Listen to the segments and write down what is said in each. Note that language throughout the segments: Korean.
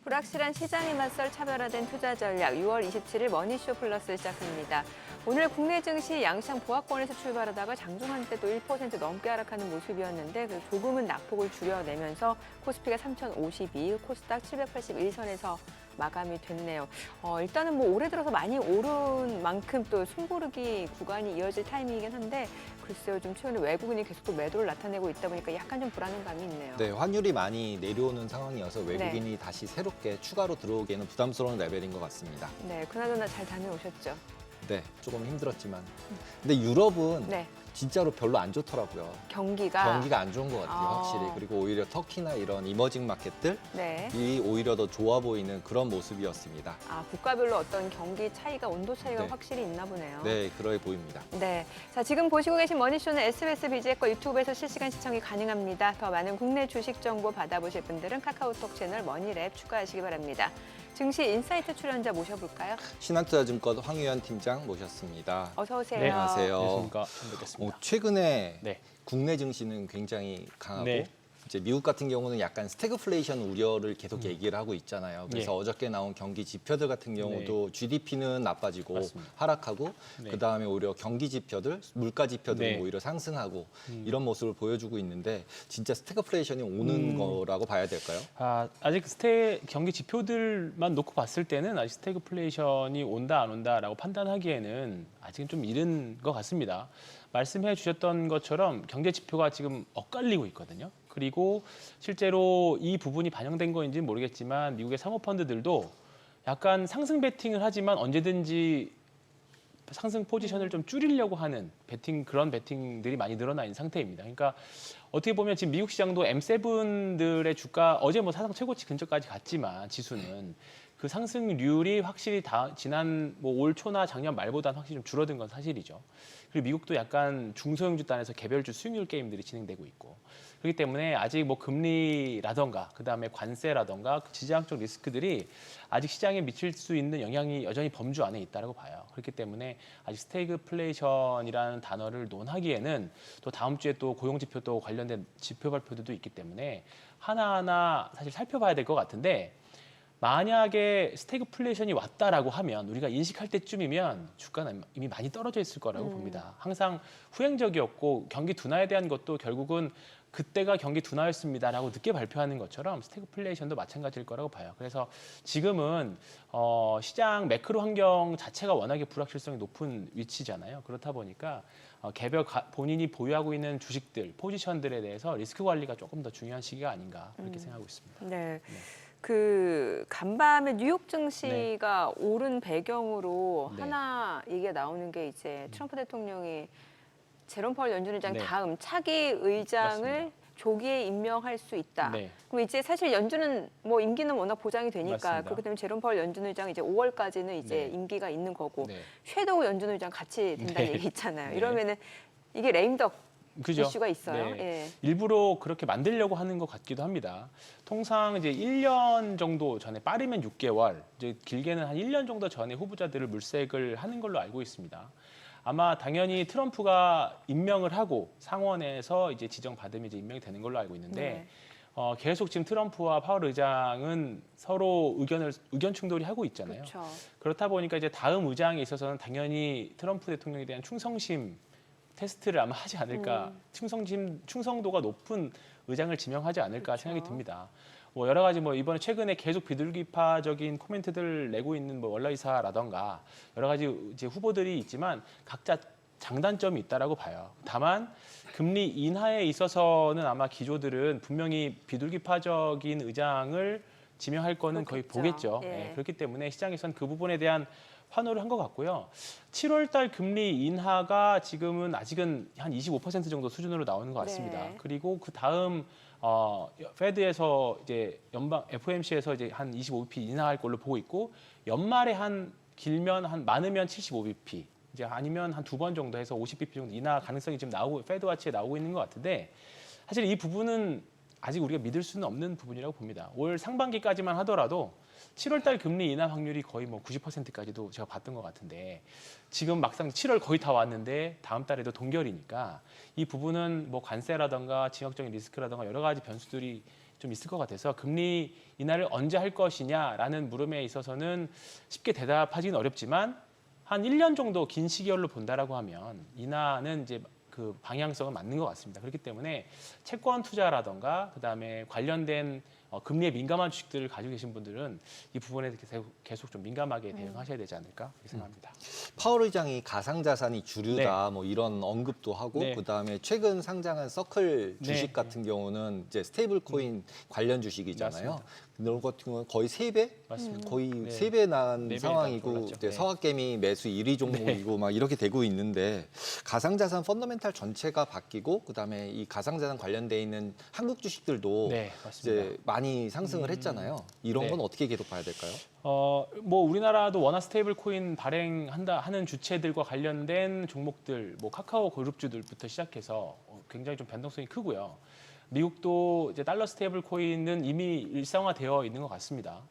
불확실한 시장에 맞설 차별화된 투자 전략 6월 27일 머니쇼 플러스 시작합니다. 오늘 국내 증시 양시장 보합권에서 출발하다가 장중한 때도 1% 넘게 하락하는 모습이었는데 조금은 낙폭을 줄여내면서 코스피가 3052, 코스닥 781선에서 마감이 됐네요. 일단은 뭐 올해 들어서 많이 오른 만큼 또 숨고르기 구간이 이어질 타이밍이긴 한데 글쎄요, 좀 최근에 외국인이 계속 또 매도를 나타내고 있다 보니까 약간 좀 불안한 감이 있네요. 네, 환율이 많이 내려오는 상황이어서 외국인이 다시 새롭게 추가로 들어오기에는 부담스러운 레벨인 것 같습니다. 네, 그나저나 잘 다녀오셨죠? 네, 조금 힘들었지만. 근데 유럽은 네. 진짜로 별로 안 좋더라고요. 경기가 안 좋은 것 같아요, 확실히. 그리고 오히려 터키나 이런 이머징 마켓들이 네. 오히려 더 좋아 보이는 그런 모습이었습니다. 국가별로 어떤 경기 차이가, 온도 차이가 네. 확실히 있나 보네요. 네, 그러해 보입니다. 네. 자, 지금 보시고 계신 머니쇼는 SBS BG과 유튜브에서 실시간 시청이 가능합니다. 더 많은 국내 주식 정보 받아보실 분들은 카카오톡 채널 머니랩 추가하시기 바랍니다. 증시 인사이트 출연자 모셔볼까요? 신한투자증권 황유현 팀장 모셨습니다. 어서 오세요. 네, 안녕하세요. 안녕하십니까. 처음 뵙겠습니다. 최근에 네. 국내 증시는 굉장히 강하고 네. 이제 미국 같은 경우는 약간 스태그플레이션 우려를 계속 얘기를 하고 있잖아요. 그래서 예. 어저께 나온 경기 지표들 같은 경우도 GDP는 나빠지고 맞습니다. 하락하고 네. 그다음에 오히려 경기 지표들, 물가 지표들은 네. 오히려 상승하고 이런 모습을 보여주고 있는데 진짜 스태그플레이션이 오는 거라고 봐야 될까요? 아직 경기 지표들만 놓고 봤을 때는 아직 스태그플레이션이 온다 안 온다라고 판단하기에는 아직은 좀 이른 것 같습니다. 말씀해 주셨던 것처럼 경제 지표가 지금 엇갈리고 있거든요. 그리고 실제로 이 부분이 반영된 거인지는 모르겠지만 미국의 사모펀드들도 약간 상승 베팅을 하지만 언제든지 상승 포지션을 좀 줄이려고 하는 그런 베팅들이 많이 늘어나 있는 상태입니다. 그러니까 어떻게 보면 지금 미국 시장도 M7들의 주가 어제 뭐 사상 최고치 근처까지 갔지만 지수는 그 상승률이 확실히 지난 뭐 올 초나 작년 말보다는 확실히 좀 줄어든 건 사실이죠. 그리고 미국도 약간 중소형주 단에서 개별주 수익률 게임들이 진행되고 있고 그렇기 때문에 아직 뭐 금리라던가 그다음에 관세라던가 지정학적 리스크들이 아직 시장에 미칠 수 있는 영향이 여전히 범주 안에 있다고 봐요. 그렇기 때문에 아직 스태그플레이션이라는 단어를 논하기에는 또 다음 주에 또 고용지표도 관련된 지표 발표들도 있기 때문에 하나하나 사실 살펴봐야 될 것 같은데 만약에 스태그플레이션이 왔다라고 하면 우리가 인식할 때쯤이면 주가는 이미 많이 떨어져 있을 거라고 봅니다. 항상 후행적이었고 경기 둔화에 대한 것도 결국은 그때가 경기 둔화였습니다라고 늦게 발표하는 것처럼 스태그플레이션도 마찬가지일 거라고 봐요. 그래서 지금은 시장 매크로 환경 자체가 워낙에 불확실성이 높은 위치잖아요. 그렇다 보니까 개별 본인이 보유하고 있는 주식들, 포지션들에 대해서 리스크 관리가 조금 더 중요한 시기가 아닌가 그렇게 생각하고 있습니다. 네. 간밤에 뉴욕 증시가 오른 배경으로 네. 하나 얘기가 나오는 게 이제 트럼프 대통령이 제롬 파월 연준 의장 네. 다음 차기 의장을 맞습니다. 조기에 임명할 수 있다. 네. 그럼 이제 사실 연준은 뭐 임기는 워낙 보장이 되니까 맞습니다. 그렇기 때문에 제롬 파월 연준 의장 이제 5월까지는 이제 네. 임기가 있는 거고 네. 섀도우 연준 의장 같이 된다는 네. 얘기 있잖아요. 네. 이러면은 이게 레임덕 그죠? 이슈가 있어요. 네. 예. 일부러 그렇게 만들려고 하는 것 같기도 합니다. 통상 이제 1년 정도 전에 빠르면 6개월, 이제 길게는 한 1년 정도 전에 후보자들을 물색을 하는 걸로 알고 있습니다. 아마 당연히 트럼프가 임명을 하고 상원에서 이제 지정받으면 이제 임명이 되는 걸로 알고 있는데 계속 지금 트럼프와 파월 의장은 서로 의견 충돌이 하고 있잖아요. 그렇죠. 그렇다 보니까 이제 다음 의장에 있어서는 당연히 트럼프 대통령에 대한 충성심 테스트를 아마 하지 않을까, 충성도가 높은 의장을 지명하지 않을까 그렇죠. 생각이 듭니다. 뭐 여러 가지 뭐 이번에 최근에 계속 비둘기파적인 코멘트들을 내고 있는 뭐 월러이사라던가 여러 가지 이제 후보들이 있지만 각자 장단점이 있다라고 봐요. 다만 금리 인하에 있어서는 아마 기조들은 분명히 비둘기파적인 의장을 지명할 거는 거의 그렇겠죠. 보겠죠. 예. 네, 그렇기 때문에 시장에서는 그 부분에 대한 환호를 한 것 같고요. 7월 달 금리 인하가 지금은 아직은 한 25% 정도 수준으로 나오는 것 같습니다. 네. 그리고 그 다음 페드에서 이제 FOMC에서 이제 한 25bp 인하할 걸로 보고 있고 연말에 길면 많으면 75bp 이제 아니면 한 2번 정도 해서 50bp 정도 인하 가능성이 지금 페드 와치에 나오고 있는 것 같은데 사실 이 부분은 아직 우리가 믿을 수는 없는 부분이라고 봅니다. 올 상반기까지만 하더라도 7월 달 금리 인하 확률이 거의 뭐 90%까지도 제가 봤던 것 같은데 지금 막상 7월 거의 다 왔는데 다음 달에도 동결이니까 이 부분은 뭐 관세라든가 지역적인 리스크라든가 여러 가지 변수들이 좀 있을 것 같아서 금리 인하를 언제 할 것이냐라는 물음에 있어서는 쉽게 대답하기는 어렵지만 한 1년 정도 긴 시기열로 본다라고 하면 인하는 이제 그 방향성은 맞는 것 같습니다. 그렇기 때문에 채권 투자라던가 그다음에 관련된 금리에 민감한 주식들을 가지고 계신 분들은 이 부분에 계속 좀 민감하게 대응하셔야 되지 않을까 그렇게 생각합니다. 파월 의장이 가상자산이 주류다 뭐 이런 언급도 하고 네. 그다음에 최근 상장한 서클 네. 주식 같은 경우는 이제 스테이블 코인 관련 주식이잖아요. 맞습니다. 근데 이런 같은 경우는 거의 3배? 맞습니다. 거의 네. 3배 난 4배 상황이고 올랐죠. 이제 네. 서학개미 매수 1위 종목이고 막 이렇게 되고 있는데 가상자산 펀더멘탈 전체가 바뀌고 그다음에 이 가상자산 관련돼 있는 한국 주식들도 네, 맞습니다. 이제 많이 상승을 했잖아요. 이런 네. 건 어떻게 계속 봐야 될까요? 뭐 우리나라도 워낙 스테이블 코인 발행한다 하는 주체들과 관련된 종목들, 뭐 카카오 그룹주들부터 시작해서 굉장히 좀 변동성이 크고요. 미국도 이제 달러 스테이블 코인은 이미 일상화되어 있는 것 같습니다.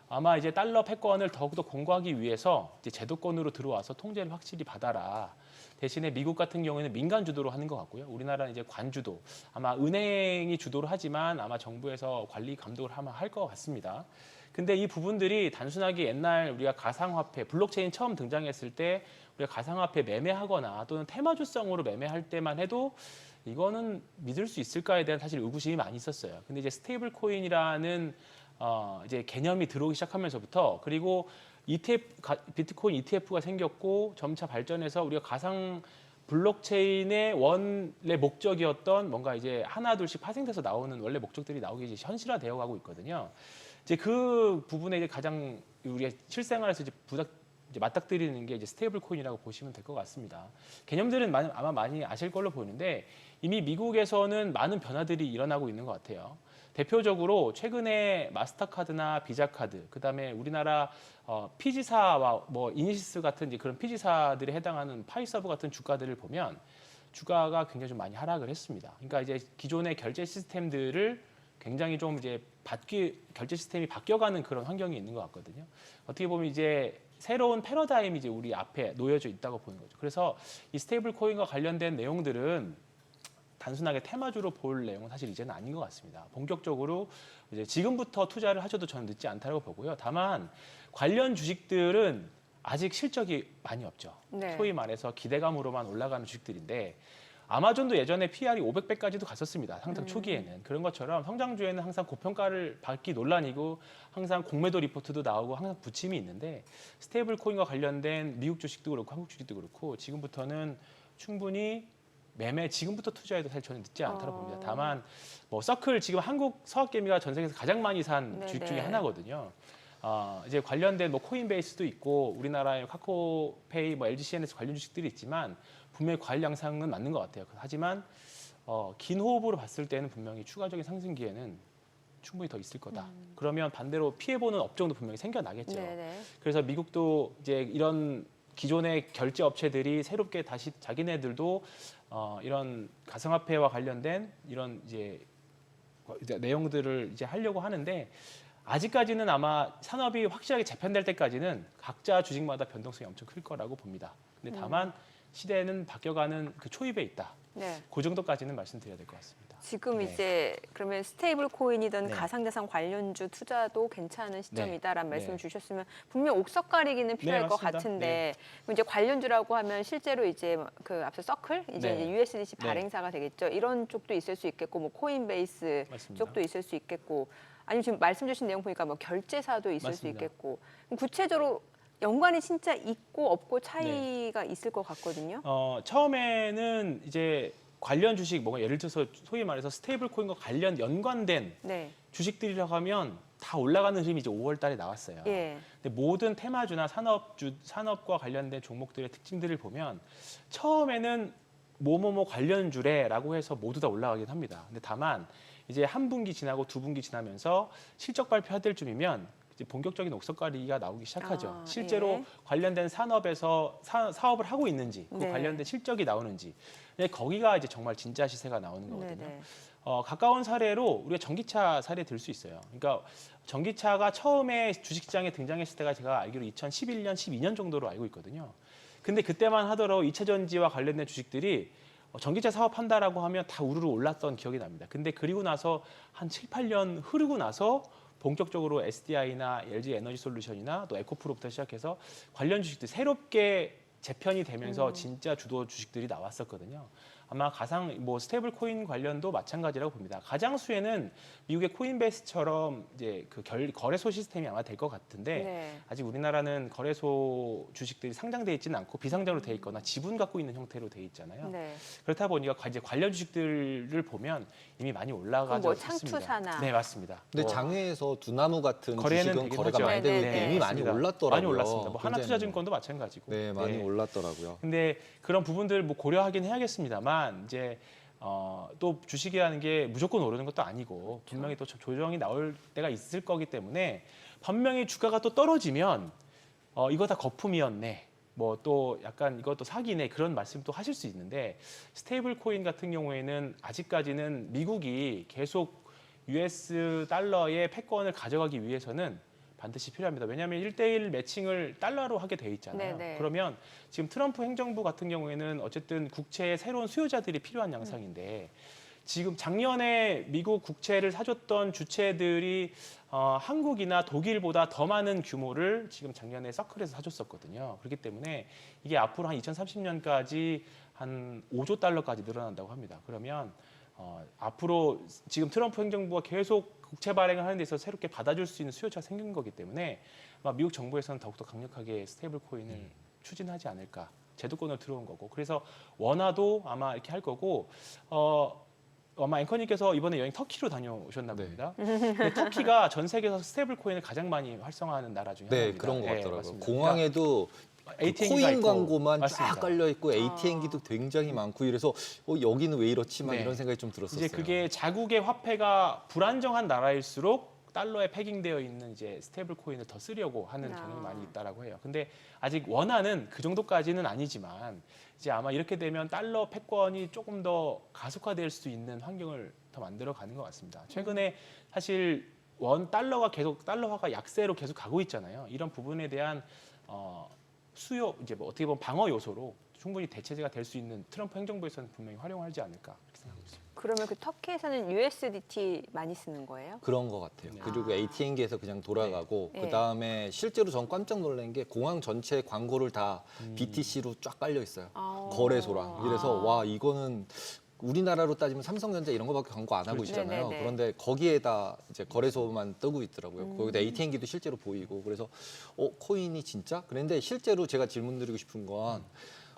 아마 이제 달러 패권을 더욱더 공고하기 위해서 이제 제도권으로 들어와서 통제를 확실히 받아라. 대신에 미국 같은 경우에는 민간 주도로 하는 것 같고요. 우리나라는 이제 관주도. 아마 은행이 주도를 하지만 아마 정부에서 관리 감독을 할 것 같습니다. 근데 이 부분들이 단순하게 옛날 우리가 가상화폐, 블록체인 처음 등장했을 때 우리가 가상화폐 매매하거나 또는 테마주성으로 매매할 때만 해도 이거는 믿을 수 있을까에 대한 사실 의구심이 많이 있었어요. 근데 이제 스테이블 코인이라는 이제 개념이 들어오기 시작하면서부터 그리고 비트코인 ETF가 생겼고 점차 발전해서 우리가 가상 블록체인의 원래 목적이었던 뭔가 이제 하나 둘씩 파생돼서 나오는 원래 목적들이 나오기 이제 현실화되어 가고 있거든요. 이제 그 부분에 이제 가장 우리가 실생활에서 이제 맞닥뜨리는 게 이제 스테이블 코인이라고 보시면 될 것 같습니다. 개념들은 아마 많이 아실 걸로 보이는데 이미 미국에서는 많은 변화들이 일어나고 있는 것 같아요. 대표적으로 최근에 마스터카드나 비자카드, 그다음에 우리나라 피지사와 뭐 이니시스 같은 이제 그런 피지사들에 해당하는 파이서브 같은 주가들을 보면 주가가 굉장히 좀 많이 하락을 했습니다. 그러니까 이제 기존의 결제 시스템들을 굉장히 좀 이제 결제 시스템이 바뀌어가는 그런 환경이 있는 것 같거든요. 어떻게 보면 이제 새로운 패러다임이 이제 우리 앞에 놓여져 있다고 보는 거죠. 그래서 이 스테이블 코인과 관련된 내용들은 단순하게 테마주로 볼 내용은 사실 이제는 아닌 것 같습니다. 본격적으로 이제 지금부터 투자를 하셔도 저는 늦지 않다고 보고요. 다만 관련 주식들은 아직 실적이 많이 없죠. 네. 소위 말해서 기대감으로만 올라가는 주식들인데 아마존도 예전에 PR이 500배까지도 갔었습니다. 상장 초기에는. 그런 것처럼 성장주에는 항상 고평가를 받기 논란이고 항상 공매도 리포트도 나오고 항상 부침이 있는데 스테이블 코인과 관련된 미국 주식도 그렇고 한국 주식도 그렇고 지금부터는 충분히 지금부터 투자해도 사실 저는 늦지 않다고 봅니다. 다만 뭐 서클 지금 한국 서학개미가 전 세계에서 가장 많이 산 주식 중에 하나거든요. 이제 관련된 뭐 코인베이스도 있고 우리나라의 카카오페이, 뭐 LG CNS 관련 주식들이 있지만 분명히 과일 양상은 맞는 것 같아요. 하지만 긴 호흡으로 봤을 때는 분명히 추가적인 상승 기회는 충분히 더 있을 거다. 그러면 반대로 피해보는 업종도 분명히 생겨나겠죠. 네네. 그래서 미국도 이제 이런 기존의 결제 업체들이 새롭게 다시 자기네들도 이런 가상화폐와 관련된 이런 이제 내용들을 이제 하려고 하는데 아직까지는 아마 산업이 확실하게 재편될 때까지는 각자 주식마다 변동성이 엄청 클 거라고 봅니다. 근데 다만 시대는 바뀌어가는 그 초입에 있다. 네. 그 정도까지는 말씀드려야 될 것 같습니다. 지금 네. 이제 그러면 스테이블 코인이든 네. 가상자산 관련주 투자도 괜찮은 시점이다라는 네. 말씀을 네. 주셨으면 분명 옥석 가리기는 필요할 것 맞습니다. 같은데 그럼 이제 관련주라고 하면 실제로 이제 그 앞서 서클 이제 네. USDC 네. 발행사가 되겠죠. 이런 쪽도 있을 수 있겠고 뭐 코인베이스 맞습니다. 쪽도 있을 수 있겠고 아니면 지금 말씀 주신 내용 보니까 뭐 결제사도 있을 수 맞습니다. 있겠고 그럼 구체적으로 연관이 진짜 있고 없고 차이가 있을 것 같거든요. 처음에는 이제 관련 주식, 뭔가 예를 들어서 소위 말해서 스테이블 코인과 연관된 네. 주식들이라고 하면 다 올라가는 흐름이 이제 5월 달에 나왔어요. 예. 근데 모든 테마주나 산업과 관련된 종목들의 특징들을 보면 처음에는 뭐뭐뭐 관련주래라고 해서 모두 다 올라가긴 합니다. 근데 다만 이제 한 분기 지나고 두 분기 지나면서 실적 발표할 때쯤이면 이제 본격적인 옥석가리기가 나오기 시작하죠. 실제로 예. 관련된 산업에서 사업을 하고 있는지, 그 네. 관련된 실적이 나오는지, 근데 거기가 이제 정말 진짜 시세가 나오는 거거든요. 네네. 가까운 사례로 우리가 전기차 사례 들 수 있어요. 그러니까 전기차가 처음에 주식시장에 등장했을 때가 제가 알기로 2011년, 12년 정도로 알고 있거든요. 근데 그때만 하더라도 2차 전지와 관련된 주식들이 전기차 사업한다라고 하면 다 우르르 올랐던 기억이 납니다. 근데 그리고 나서 한 7, 8년 흐르고 나서 본격적으로 SDI나 LG 에너지 솔루션이나 또 에코프로부터 시작해서 관련 주식들 새롭게 재편이 되면서 진짜 주도 주식들이 나왔었거든요. 아마 스테이블 코인 관련도 마찬가지라고 봅니다. 가장수에는 미국의 코인베이스처럼 이제 그 거래소 시스템이 아마 될 것 같은데 네. 아직 우리나라는 거래소 주식들이 상장돼 있지는 않고 비상장으로 돼 있거나 지분 갖고 있는 형태로 돼 있잖아요. 네. 그렇다 보니까 이제 관련 주식들을 보면 이미 많이 그럼 올라가져 뭐 있습니다. 창투사나. 네, 맞습니다. 근데 장외에서 두나무 같은 거래는 주식은 되긴 거래가 하죠. 많이 되고 네, 있고 네, 이미 네. 많이 맞습니다. 올랐더라고요. 많이 올랐습니다. 뭐 굉장히 하나투자증권도 마찬가지고. 네, 많이 올랐더라고요. 근데 그런 부분들 뭐 고려하긴 해야겠습니다만 이제 또 주식이라는 게 무조건 오르는 것도 아니고 분명히 또 조정이 나올 때가 있을 거기 때문에 분명히 주가가 또 떨어지면 이거 다 거품이었네. 뭐 또 약간 이것도 사기네 그런 말씀 또 하실 수 있는데 스테이블 코인 같은 경우에는 아직까지는 미국이 계속 US 달러의 패권을 가져가기 위해서는 반드시 필요합니다. 왜냐하면 1대1 매칭을 달러로 하게 돼 있잖아요. 네네. 그러면 지금 트럼프 행정부 같은 경우에는 어쨌든 국채의 새로운 수요자들이 필요한 양상인데 지금 작년에 미국 국채를 사줬던 주체들이 한국이나 독일보다 더 많은 규모를 지금 작년에 서클에서 사줬었거든요. 그렇기 때문에 이게 앞으로 한 2030년까지 한 5조 달러까지 늘어난다고 합니다. 그러면 앞으로 지금 트럼프 행정부가 계속 국채 발행을 하는 데 있어서 새롭게 받아줄 수 있는 수요처가 생긴 거기 때문에 아마 미국 정부에서는 더욱더 강력하게 스테이블 코인을 추진하지 않을까. 제도권으로 들어온 거고. 그래서 원화도 아마 이렇게 할 거고 아마 앵커님께서 이번에 여행 터키로 다녀오셨나 네. 봅니다. 근데 터키가 전 세계에서 스테이블 코인을 가장 많이 활성화하는 나라 중에 네, 하나입니다. 그런 것 같더라고요. 맞습니다. 공항에도 그 ATM 기가 코인 있고. 광고만 맞습니다. 쫙 깔려 있고 ATM기도 굉장히 많고 이래서 여기는 왜 이렇지 막 네. 이런 생각이 좀 들었었어요. 이제 그게 자국의 화폐가 불안정한 나라일수록 달러에 패깅되어 있는 이제 스테이블 코인을 더 쓰려고 하는 경향이 많이 있다라고 해요. 근데 아직 원화는 그 정도까지는 아니지만 이제 아마 이렇게 되면 달러 패권이 조금 더 가속화될 수 있는 환경을 더 만들어 가는 것 같습니다. 최근에 사실 달러화가 약세로 계속 가고 있잖아요. 이런 부분에 대한 수요 이제 뭐 어떻게 보면 방어 요소로 충분히 대체제가 될 수 있는 트럼프 행정부에서는 분명히 활용하지 않을까 그렇게 생각하고 있습니다. 그러면 그 터키에서는 USDT 많이 쓰는 거예요? 그런 것 같아요. 네. 그리고 ATM기에서 그냥 돌아가고 네. 그다음에 실제로 전 깜짝 놀란 게 공항 전체 광고를 다 BTC로 쫙 깔려 있어요. 거래소랑. 이래서 와 이거는 우리나라로 따지면 삼성전자 이런 거밖에 광고 안 하고 그렇죠. 있잖아요. 네네네. 그런데 거기에다 이제 거래소만 뜨고 있더라고요. 거기다 ATM기도 실제로 보이고 그래서 코인이 진짜? 그런데 실제로 제가 질문드리고 싶은 건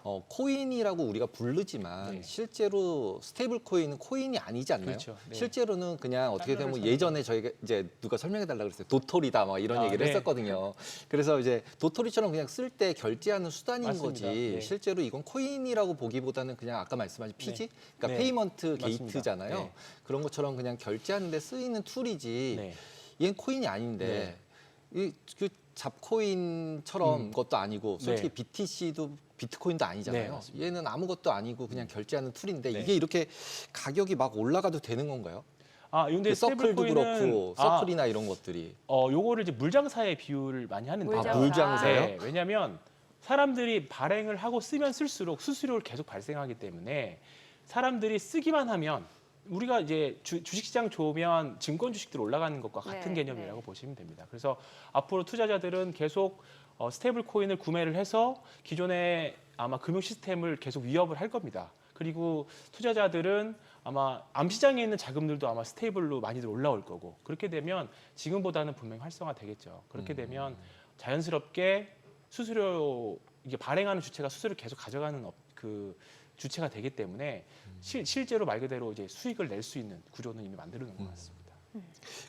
코인이라고 우리가 부르지만 네. 실제로 스테이블 코인은 코인이 아니지 않나요? 그렇죠. 네. 실제로는 그냥 어떻게 달러를 되면 사는 예전에 저희가 이제 누가 설명해 달라 그랬어요. 도토리다 막 이런 얘기를 네. 했었거든요. 그래서 이제 도토리처럼 그냥 쓸 때 결제하는 수단인 맞습니다. 거지. 네. 실제로 이건 코인이라고 보기보다는 그냥 아까 말씀하신 피지, 그러니까 네. 페이먼트 맞습니다. 게이트잖아요. 네. 그런 것처럼 그냥 결제하는 데 쓰이는 툴이지. 네. 얘는 코인이 아닌데 그 잡코인처럼 것도 아니고 솔직히 네. BTC도 비트코인도 네, 아니잖아요. 맞습니다. 얘는 아무것도 아니고 그냥 결제하는 툴인데 네. 이게 이렇게 가격이 막 올라가도 되는 건가요? 근데 그 스테이블 서클도 코인은 그렇고 서클이나 이런 것들이 요거를 이제 물장사에 비유를 많이 하는데 물장사. 물장사요? 네, 왜냐하면 사람들이 발행을 하고 쓰면 쓸수록 수수료를 계속 발생하기 때문에 사람들이 쓰기만 하면 우리가 이제 주식시장 좋으면 증권 주식들 올라가는 것과 같은 네, 개념이라고 네. 보시면 됩니다. 그래서 앞으로 투자자들은 계속 스테이블 코인을 구매를 해서 기존의 아마 금융 시스템을 계속 위협을 할 겁니다. 그리고 투자자들은 아마 암시장에 있는 자금들도 아마 스테이블로 많이들 올라올 거고 그렇게 되면 지금보다는 분명히 활성화되겠죠. 그렇게 되면 자연스럽게 수수료 이게 발행하는 주체가 수수료를 계속 가져가는 그 주체가 되기 때문에 실제로 말 그대로 이제 수익을 낼 수 있는 구조는 이미 만들어 놓은 것 같습니다.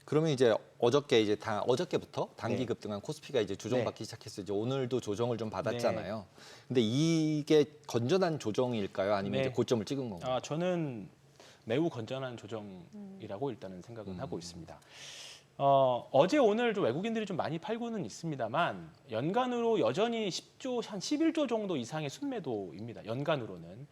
그러면 이제 어저께부터 단기 네. 급등한 코스피가 이제 조정받기 시작했어요. 이제 오늘도 조정을 좀 받았잖아요. 네. 근데 이게 건전한 조정일까요? 아니면 네. 이제 고점을 찍은 건가요? 저는 매우 건전한 조정이라고 일단은 생각은 하고 있습니다. 어제 오늘 좀 외국인들이 좀 많이 팔고는 있습니다만 연간으로 여전히 10조 한 11조 정도 이상의 순매도입니다. 연간으로는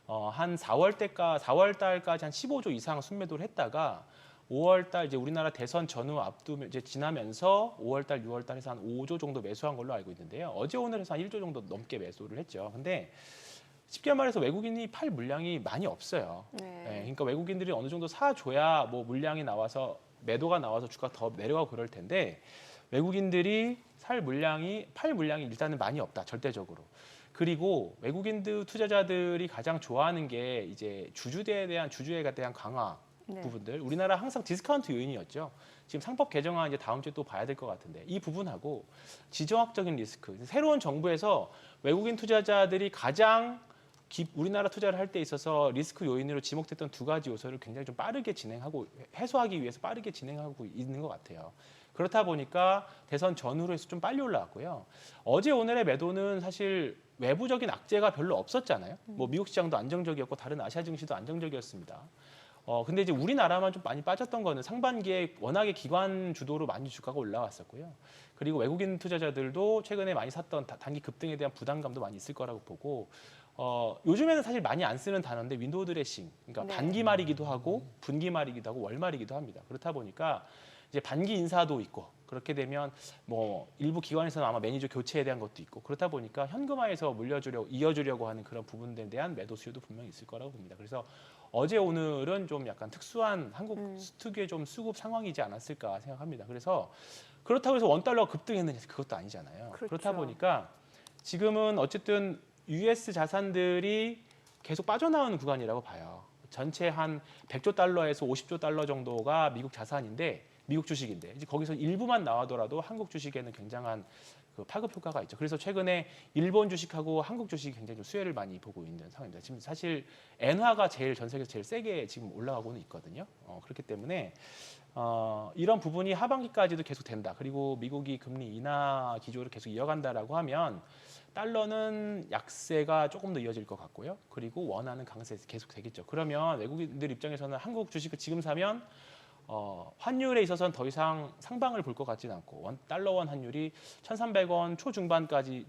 한 4월 달까지 한 15조 이상 순매도를 했다가 5월 달 이제 우리나라 대선 전후 이제 지나면서 5월 달, 6월 달에서 한 5조 정도 매수한 걸로 알고 있는데요. 어제 오늘에서 한 1조 정도 넘게 매수를 했죠. 근데 쉽게 말해서 외국인이 팔 물량이 많이 없어요. 네. 그러니까 외국인들이 어느 정도 사줘야 뭐 물량이 나와서 매도가 나와서 주가가 더 내려가고 그럴 텐데 외국인들이 팔 물량이 일단은 많이 없다 절대적으로. 그리고 외국인들 투자자들이 가장 좋아하는 게 이제 주주에 대한 강화 네. 부분들. 우리나라 항상 디스카운트 요인이었죠. 지금 상법 개정안 이제 다음 주에 또 봐야 될 것 같은데 이 부분하고 지정학적인 리스크. 새로운 정부에서 외국인 투자자들이 가장 우리나라 투자를 할 때 있어서 리스크 요인으로 지목됐던 두 가지 요소를 굉장히 좀 빠르게 진행하고 해소하기 위해서 빠르게 진행하고 있는 것 같아요. 그렇다 보니까 대선 전후로 해서 좀 빨리 올라왔고요. 어제 오늘의 매도는 사실 외부적인 악재가 별로 없었잖아요. 뭐 미국 시장도 안정적이었고 다른 아시아 증시도 안정적이었습니다. 근데 이제 우리나라만 좀 많이 빠졌던 거는 상반기에 워낙에 기관 주도로 많이 주가가 올라왔었고요. 그리고 외국인 투자자들도 최근에 많이 샀던 단기 급등에 대한 부담감도 많이 있을 거라고 보고 요즘에는 사실 많이 안 쓰는 단어인데 윈도우 드레싱, 그러니까 네. 반기말이기도 하고 분기말이기도 하고 월말이기도 합니다. 그렇다 보니까 이제 반기 인사도 있고 그렇게 되면 뭐 일부 기관에서는 아마 매니저 교체에 대한 것도 있고 그렇다 보니까 현금화해서 이어주려고 하는 그런 부분들에 대한 매도 수요도 분명히 있을 거라고 봅니다. 그래서 어제 오늘은 좀 약간 특수한 한국 특유의 좀 수급 상황이지 않았을까 생각합니다. 그래서 그렇다고 해서 원달러가 급등했느냐 그것도 아니잖아요. 그렇죠. 그렇다 보니까 지금은 어쨌든 US 자산들이 계속 빠져나오는 구간이라고 봐요. 전체 한 100조 달러에서 50조 달러 정도가 미국 자산인데 미국 주식인데 이제 거기서 일부만 나와더라도 한국 주식에는 굉장한 그 파급 효과가 있죠. 그래서 최근에 일본 주식하고 한국 주식이 굉장히 좀 수혜를 많이 보고 있는 상황입니다. 지금 사실 엔화가 전 세계에서 제일 세게 지금 올라가고는 있거든요. 그렇기 때문에 이런 부분이 하반기까지도 계속 된다. 그리고 미국이 금리 인하 기조를 계속 이어간다라고 하면 달러는 약세가 조금 더 이어질 것 같고요. 그리고 원화는 강세 계속 되겠죠. 그러면 외국인들 입장에서는 한국 주식을 지금 사면 환율에 있어서는 더 이상 상방을 볼 것 같지는 않고 달러 원 환율이 1,300원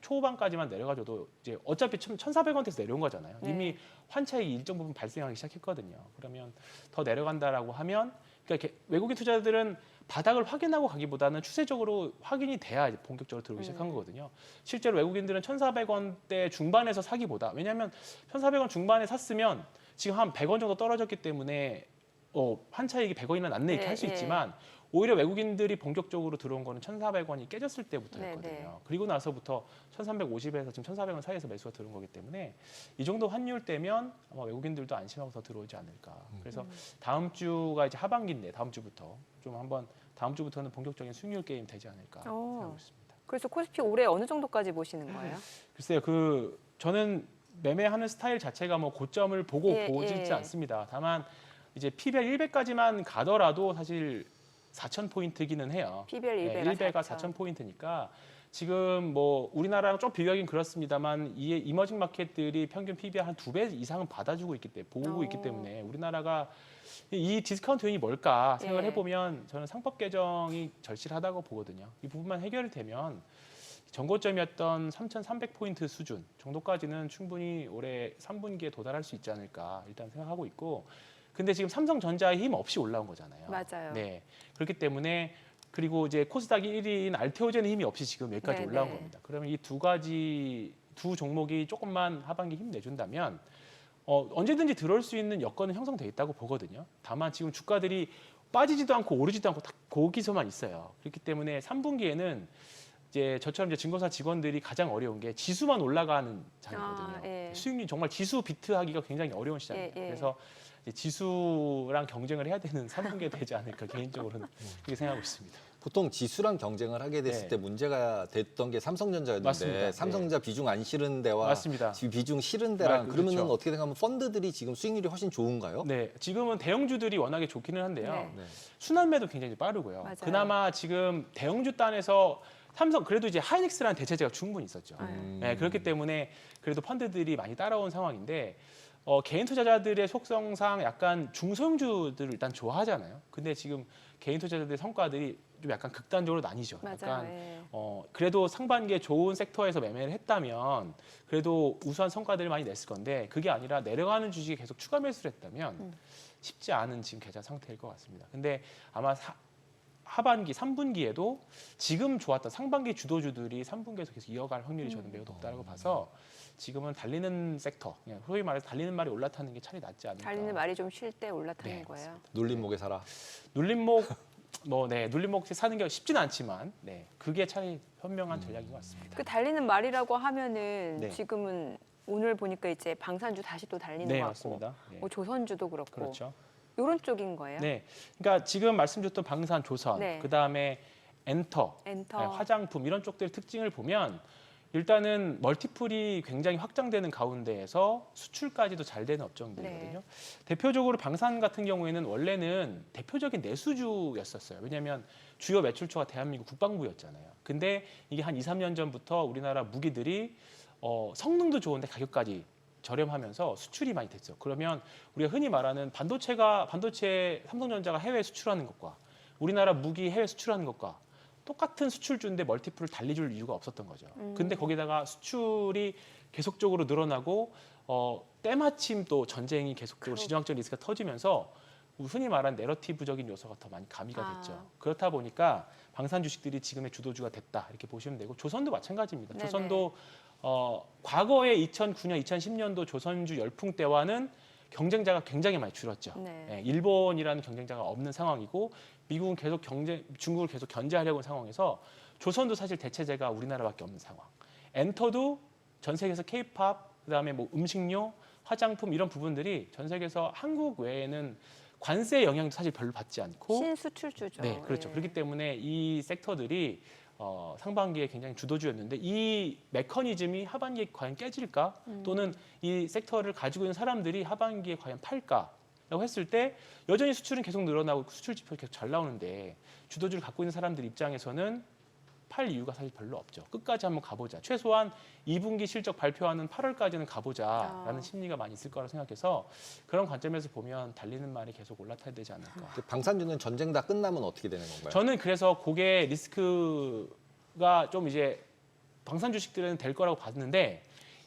초반까지만 내려가줘도 이제 어차피 1,400원대에서 내려온 거잖아요. 네. 이미 환차익이 일정 부분 발생하기 시작했거든요. 그러면 더 내려간다라고 하면 그러니까 외국인 투자자들은 바닥을 확인하고 가기보다는 추세적으로 확인이 돼야 이제 본격적으로 들어오기 시작한 거거든요. 실제로 외국인들은 1,400원대 중반에서 사기보다 왜냐하면 1,400원 중반에 샀으면 지금 한 100원 정도 떨어졌기 때문에 환차익이 100원이나 났네 이렇게 네, 할 수 네. 있지만 오히려 외국인들이 본격적으로 들어온 거는 1,400원이 깨졌을 때부터였거든요. 네, 네. 그리고 나서부터 1,350에서 지금 1,400원 사이에서 매수가 들어온 거기 때문에 이 정도 환율 때면 아마 외국인들도 안심하고 더 들어오지 않을까. 그래서 다음 주가 이제 하반기인데 다음 주부터는 본격적인 수익률 게임 되지 않을까 생각하고 있습니다. 그래서 코스피 올해 어느 정도까지 보시는 거예요? 글쎄요, 저는 매매하는 스타일 자체가 뭐 고점을 보고 예, 보지 예. 않습니다. 다만 이제 피별 100까지만 가더라도 사실 4,000포인트기는 해요. 피별 1배가 1배가 4,000포인트니까 지금 뭐 우리나라랑 좀 비교하긴 그렇습니다만 이 이머징 마켓들이 평균 PBR 한 2배 이상은 받아주고 보고 있기 때문에 우리나라가 이 디스카운트 요인이 뭘까 생각을 예. 해보면 저는 상법 개정이 절실하다고 보거든요. 이 부분만 해결되면 전고점이었던 3,300포인트 수준 정도까지는 충분히 올해 3분기에 도달할 수 있지 않을까 일단 생각하고 있고 근데 지금 삼성전자의 힘 없이 올라온 거잖아요. 맞아요. 네. 그렇기 때문에 그리고 이제 코스닥 1위인 알테오젠의 힘이 없이 지금 여기까지 네, 올라온 네. 겁니다. 그러면 이 두 종목이 조금만 하반기 힘 내준다면 언제든지 들어올 수 있는 여건은 형성돼 있다고 보거든요. 다만 지금 주가들이 빠지지도 않고 오르지도 않고 딱 거기서만 있어요. 그렇기 때문에 3분기에는 이제 저처럼 이제 증권사 직원들이 가장 어려운 게 지수만 올라가는 장이거든요. 예. 수익률 정말 지수 비트하기가 굉장히 어려운 시장이에요. 예, 예. 그래서 이제 지수랑 경쟁을 해야 되는 3분기가 되지 않을까 개인적으로는 그렇게 생각하고 있습니다. 보통 지수랑 경쟁을 하게 됐을 네. 때 문제가 됐던 게 삼성전자였는데 맞습니다. 삼성전자 비중 안 실은 데와 맞습니다. 지금 비중 실은 데랑 그렇죠. 그러면은 어떻게 생각하면 펀드들이 지금 수익률이 훨씬 좋은가요? 네, 지금은 대형주들이 워낙에 좋기는 한데요. 네. 네. 순환매도 굉장히 빠르고요. 맞아요. 그나마 지금 대형주 단에서 삼성 그래도 이제 하이닉스라는 대체제가 충분히 있었죠. 네, 그렇기 때문에 그래도 펀드들이 많이 따라온 상황인데 개인 투자자들의 속성상 약간 중소형주들을 일단 좋아하잖아요. 근데 지금 개인 투자자들의 성과들이 좀 약간 극단적으로 나뉘죠. 맞아요. 약간 예. 그래도 상반기에 좋은 섹터에서 매매를 했다면 그래도 우수한 성과들을 많이 냈을 건데 그게 아니라 내려가는 주식에 계속 추가 매수를 했다면 쉽지 않은 지금 계좌 상태일 것 같습니다. 근데 아마 하반기 3분기에도 지금 좋았던 상반기 주도주들이 3분기에서 계속 이어갈 확률이 저는 매우 높다고 봐서 지금은 달리는 섹터, 그냥 소위 말해서 달리는 말이 올라타는 게 차라리 낫지 않을까. 달리는 말이 좀 쉴 때 올라타는 네, 거예요. 눌린 목에 살아. 눌림목 눌림목 사는 게 쉽지는 않지만 그게 차라리 현명한 전략인 것 같습니다. 그 달리는 말이라고 하면은 네. 지금은 오늘 보니까 이제 방산주 다시 또 달리는 네, 것 같고, 맞습니다. 네. 뭐 조선주도 그렇고 그렇죠. 이런 쪽인 거예요. 네, 그러니까 지금 말씀드렸던 방산, 조선, 네. 그 다음에 엔터, 화장품 이런 쪽들의 특징을 보면 일단은 멀티플이 굉장히 확장되는 가운데에서 수출까지도 잘 되는 업종들이거든요. 네. 대표적으로 방산 같은 경우에는 원래는 대표적인 내수주였었어요. 왜냐하면 주요 매출처가 대한민국 국방부였잖아요. 근데 이게 한 2, 3년 전부터 우리나라 무기들이 성능도 좋은데 가격까지 저렴하면서 수출이 많이 됐죠. 그러면 우리가 흔히 말하는 반도체 삼성전자가 해외 수출하는 것과 우리나라 무기 해외 수출하는 것과 똑같은 수출주인데 멀티플을 달리줄 이유가 없었던 거죠. 근데 거기다가 수출이 계속적으로 늘어나고 때마침 또 전쟁이 계속적으로 지정학적 리스크가 터지면서 흔히 말하는 내러티브적인 요소가 더 많이 가미가 됐죠. 그렇다 보니까 방산 주식들이 지금의 주도주가 됐다 이렇게 보시면 되고 조선도 마찬가지입니다. 네네. 조선도 과거에 2009년, 2010년도 조선주 열풍 때와는 경쟁자가 굉장히 많이 줄었죠. 네. 예, 일본이라는 경쟁자가 없는 상황이고 미국은 계속 중국을 계속 견제하려고 하는 상황에서 조선도 사실 대체제가 우리나라밖에 없는 상황. 엔터도 전 세계에서 K-팝, 그다음에 뭐 음식료, 화장품 이런 부분들이 전 세계에서 한국 외에는 관세 영향도 사실 별로 받지 않고 신수출주죠. 네, 그렇죠. 예. 그렇기 때문에 이 섹터들이 상반기에 굉장히 주도주였는데 이 메커니즘이 하반기에 과연 깨질까? 또는 이 섹터를 가지고 있는 사람들이 하반기에 과연 팔까라고 했을 때 여전히 수출은 계속 늘어나고 수출 지표 계속 잘 나오는데 주도주를 갖고 있는 사람들 입장에서는 팔 이유가 사실 별로 없죠. 끝까지 한번 가보자. 최소한 2분기 실적 발표하는 8월까지는 가보자라는 심리가 많이 있을 거라고 생각해서 그런 관점에서 보면 달리는 말이 계속 올라타야 되지 않을까. 그 방산주는 전쟁 다 끝나면 어떻게 되는 건가요? 저는 그래서 그게 리스크가 좀 이제 방산 주식들은 될 거라고 봤는데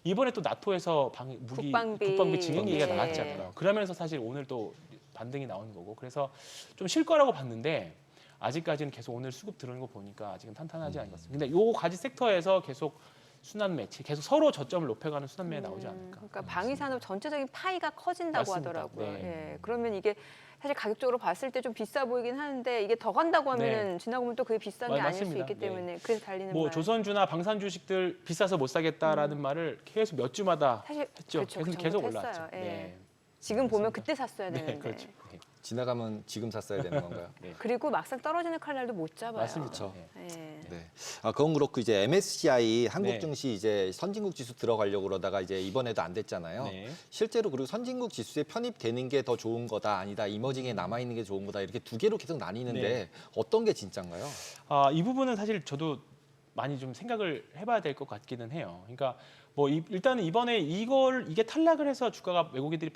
이번에 또 나토에서 국방비 증액 얘기가 네. 나왔잖아요. 그러면서 사실 오늘 또 반등이 나오는 거고 그래서 좀 쉴 거라고 봤는데 아직까지는 계속 오늘 수급 들어오는 거 보니까 아직은 탄탄하지 않은 것 같습니다. 근데 요 가지 섹터에서 계속 순환 매치, 계속 서로 저점을 높여가는 순환 매에 나오지 않을까. 그러니까 방위산업 전체적인 파이가 커진다고 맞습니다. 하더라고요. 네. 예. 그러면 이게 사실 가격적으로 봤을 때 좀 비싸 보이긴 하는데 이게 더 간다고 하면은 지나고 보면 또 그게 비싼 게 아닐 수 맞습니다. 있기 때문에 그래서 달리는 뭐 말. 조선주나 방산 주식들 비싸서 못 사겠다라는 말을 계속 몇 주마다 사실 했죠. 그렇죠. 그 계속 전부터 올라왔죠. 했어요. 예. 네. 지금 보면 그때 샀어야 되는데. 네, 그렇죠. 네. 지나가면 지금 샀어야 되는 건가요? 그리고 막상 떨어지는 칼날도 못 잡아요. 맞습니다. 그렇죠. 네. 예. 네. 아, 그건 그렇고 이제 MSCI 네. 한국 증시 이제 선진국 지수 들어가려고 그러다가 이제 이번에도 안 됐잖아요. 네. 실제로 그리고 선진국 지수에 편입되는 게 더 좋은 거다 아니다 이머징에 남아 있는 게 좋은 거다 이렇게 두 개로 계속 나뉘는데 네. 어떤 게 진짜인가요? 이 부분은 사실 저도 많이 좀 생각을 해봐야 될 것 같기는 해요. 그러니까 뭐 일단은 이번에 이게 탈락을 해서 주가가 외국인들이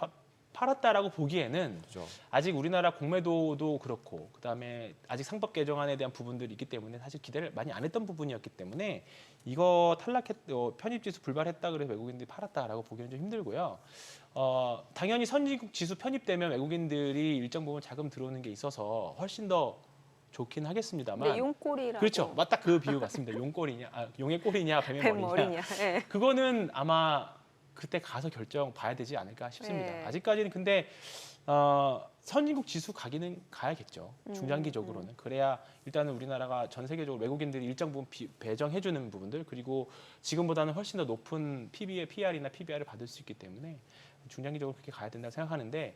팔았다라고 보기에는 그죠. 아직 우리나라 공매도도 그렇고 그다음에 아직 상법 개정안에 대한 부분들이 있기 때문에 사실 기대를 많이 안 했던 부분이었기 때문에 이거 편입지수 불발했다 그래서 외국인들이 팔았다라고 보기는 좀 힘들고요. 당연히 선진국 지수 편입되면 외국인들이 일정 부분 자금 들어오는 게 있어서 훨씬 더 좋긴 하겠습니다만. 근데 용꼬리라고. 그렇죠. 딱 그 비유 같습니다. 용의 꼬리냐 뱀의 뱀 머리냐. 머리냐. 예. 그거는 아마 그때 가서 결정 봐야 되지 않을까 싶습니다. 네. 아직까지는 근데 선진국 지수 가기는 가야겠죠. 중장기적으로는. 그래야 일단은 우리나라가 전 세계적으로 외국인들이 일정 부분 배정해주는 부분들 그리고 지금보다는 훨씬 더 높은 PR이나 PBR을 받을 수 있기 때문에 중장기적으로 그렇게 가야 된다고 생각하는데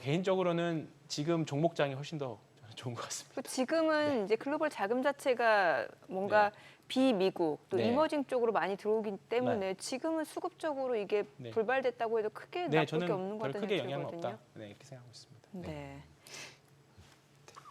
개인적으로는 지금 종목장이 훨씬 더 좋은 것 같습니다. 지금은 이제 글로벌 자금 자체가 뭔가 비미국 또 네. 이머징 쪽으로 많이 들어오기 때문에 지금은 수급적으로 이게 네. 불발됐다고 해도 크게 네, 나쁠 저는 게 없는 것 별 같다는 크게 생각이 영향은 들거든요. 없다. 네, 이렇게 생각하고 있습니다. 네.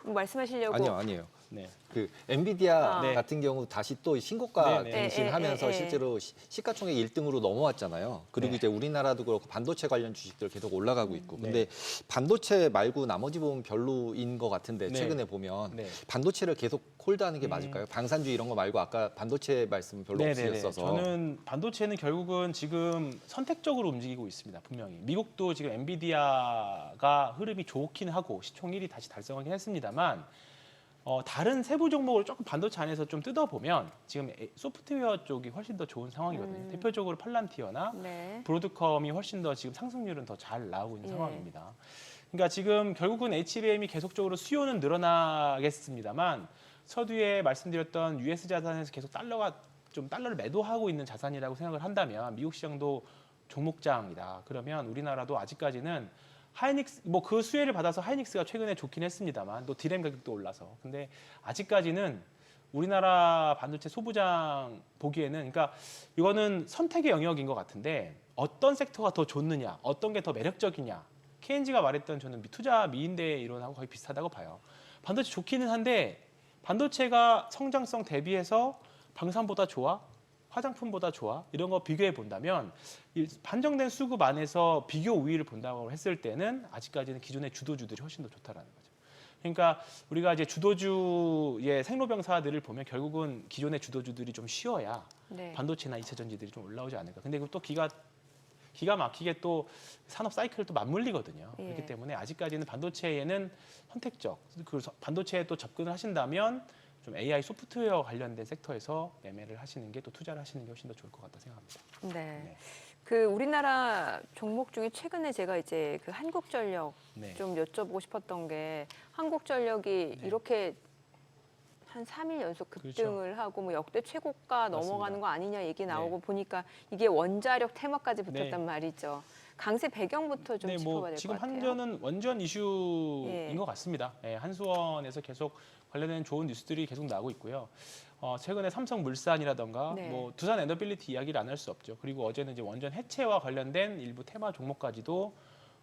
뭐 말씀하시려고 아니에요. 네. 그 엔비디아 네. 같은 경우 다시 또 신고가 네, 네. 갱신하면서 네, 네, 네. 실제로 시가총액 1등으로 넘어왔잖아요. 그리고 네. 이제 우리나라도 그렇고 반도체 관련 주식들 계속 올라가고 있고. 네. 근데 반도체 말고 나머지 부분 별로인 것 같은데 네. 최근에 보면 네. 반도체를 계속 홀드하는 게 맞을까요? 방산주 이런 거 말고 아까 반도체 말씀 별로 네네네. 없으셨어서. 저는 반도체는 결국은 지금 선택적으로 움직이고 있습니다. 분명히. 미국도 지금 엔비디아가 흐름이 좋긴 하고 시총 1위 다시 달성하긴 했습니다만 다른 세부 종목을 조금 반도체 안에서 좀 뜯어보면 지금 소프트웨어 쪽이 훨씬 더 좋은 상황이거든요. 대표적으로 팔란티어나 네. 브로드컴이 훨씬 더 지금 상승률은 더 잘 나오고 있는 예. 상황입니다. 그러니까 지금 결국은 HBM이 계속적으로 수요는 늘어나겠습니다만 서두에 말씀드렸던 US 자산에서 계속 달러를 매도하고 있는 자산이라고 생각을 한다면 미국 시장도 종목장이다. 그러면 우리나라도 아직까지는 하이닉스 뭐 그 수혜를 받아서 하이닉스가 최근에 좋긴 했습니다만 또 디램 가격도 올라서 근데 아직까지는 우리나라 반도체 소부장 보기에는 그러니까 이거는 선택의 영역인 것 같은데 어떤 섹터가 더 좋느냐, 어떤 게 더 매력적이냐. 케인지가 말했던 저는 투자 미인대 이론하고 거의 비슷하다고 봐요. 반도체 좋기는 한데 반도체가 성장성 대비해서 방산보다 좋아? 화장품보다 좋아? 이런 거 비교해 본다면 한정된 수급 안에서 비교 우위를 본다고 했을 때는 아직까지는 기존의 주도주들이 훨씬 더 좋다라는 거죠. 그러니까 우리가 이제 주도주의 생로병사들을 보면 결국은 기존의 주도주들이 좀 쉬어야 네. 반도체나 2차 전지들이 좀 올라오지 않을까. 근데 또 기가 막히게 또 산업 사이클을 또 맞물리거든요. 예. 그렇기 때문에 아직까지는 반도체에는 선택적, 그 반도체에 또 접근을 하신다면 좀 AI 소프트웨어 관련된 섹터에서 매매를 하시는 게 또 투자를 하시는 게 훨씬 더 좋을 것 같다 생각합니다. 네. 네. 그 우리나라 종목 중에 최근에 제가 이제 그 한국전력 네. 좀 여쭤보고 싶었던 게 한국전력이 네. 이렇게 한 3일 연속 급등을 그렇죠. 하고 뭐 역대 최고가 맞습니다. 넘어가는 거 아니냐 얘기 나오고 네. 보니까 이게 원자력 테마까지 붙었단 네. 말이죠. 강세 배경부터 좀 네, 짚어봐야 뭐 될 것 지금 같아요. 한전은 원전 이슈인 예. 것 같습니다. 예, 한수원에서 계속 관련된 좋은 뉴스들이 계속 나오고 있고요. 최근에 삼성물산이라던가 네. 뭐 두산 에너빌리티 이야기를 안 할 수 없죠. 그리고 어제는 이제 원전 해체와 관련된 일부 테마 종목까지도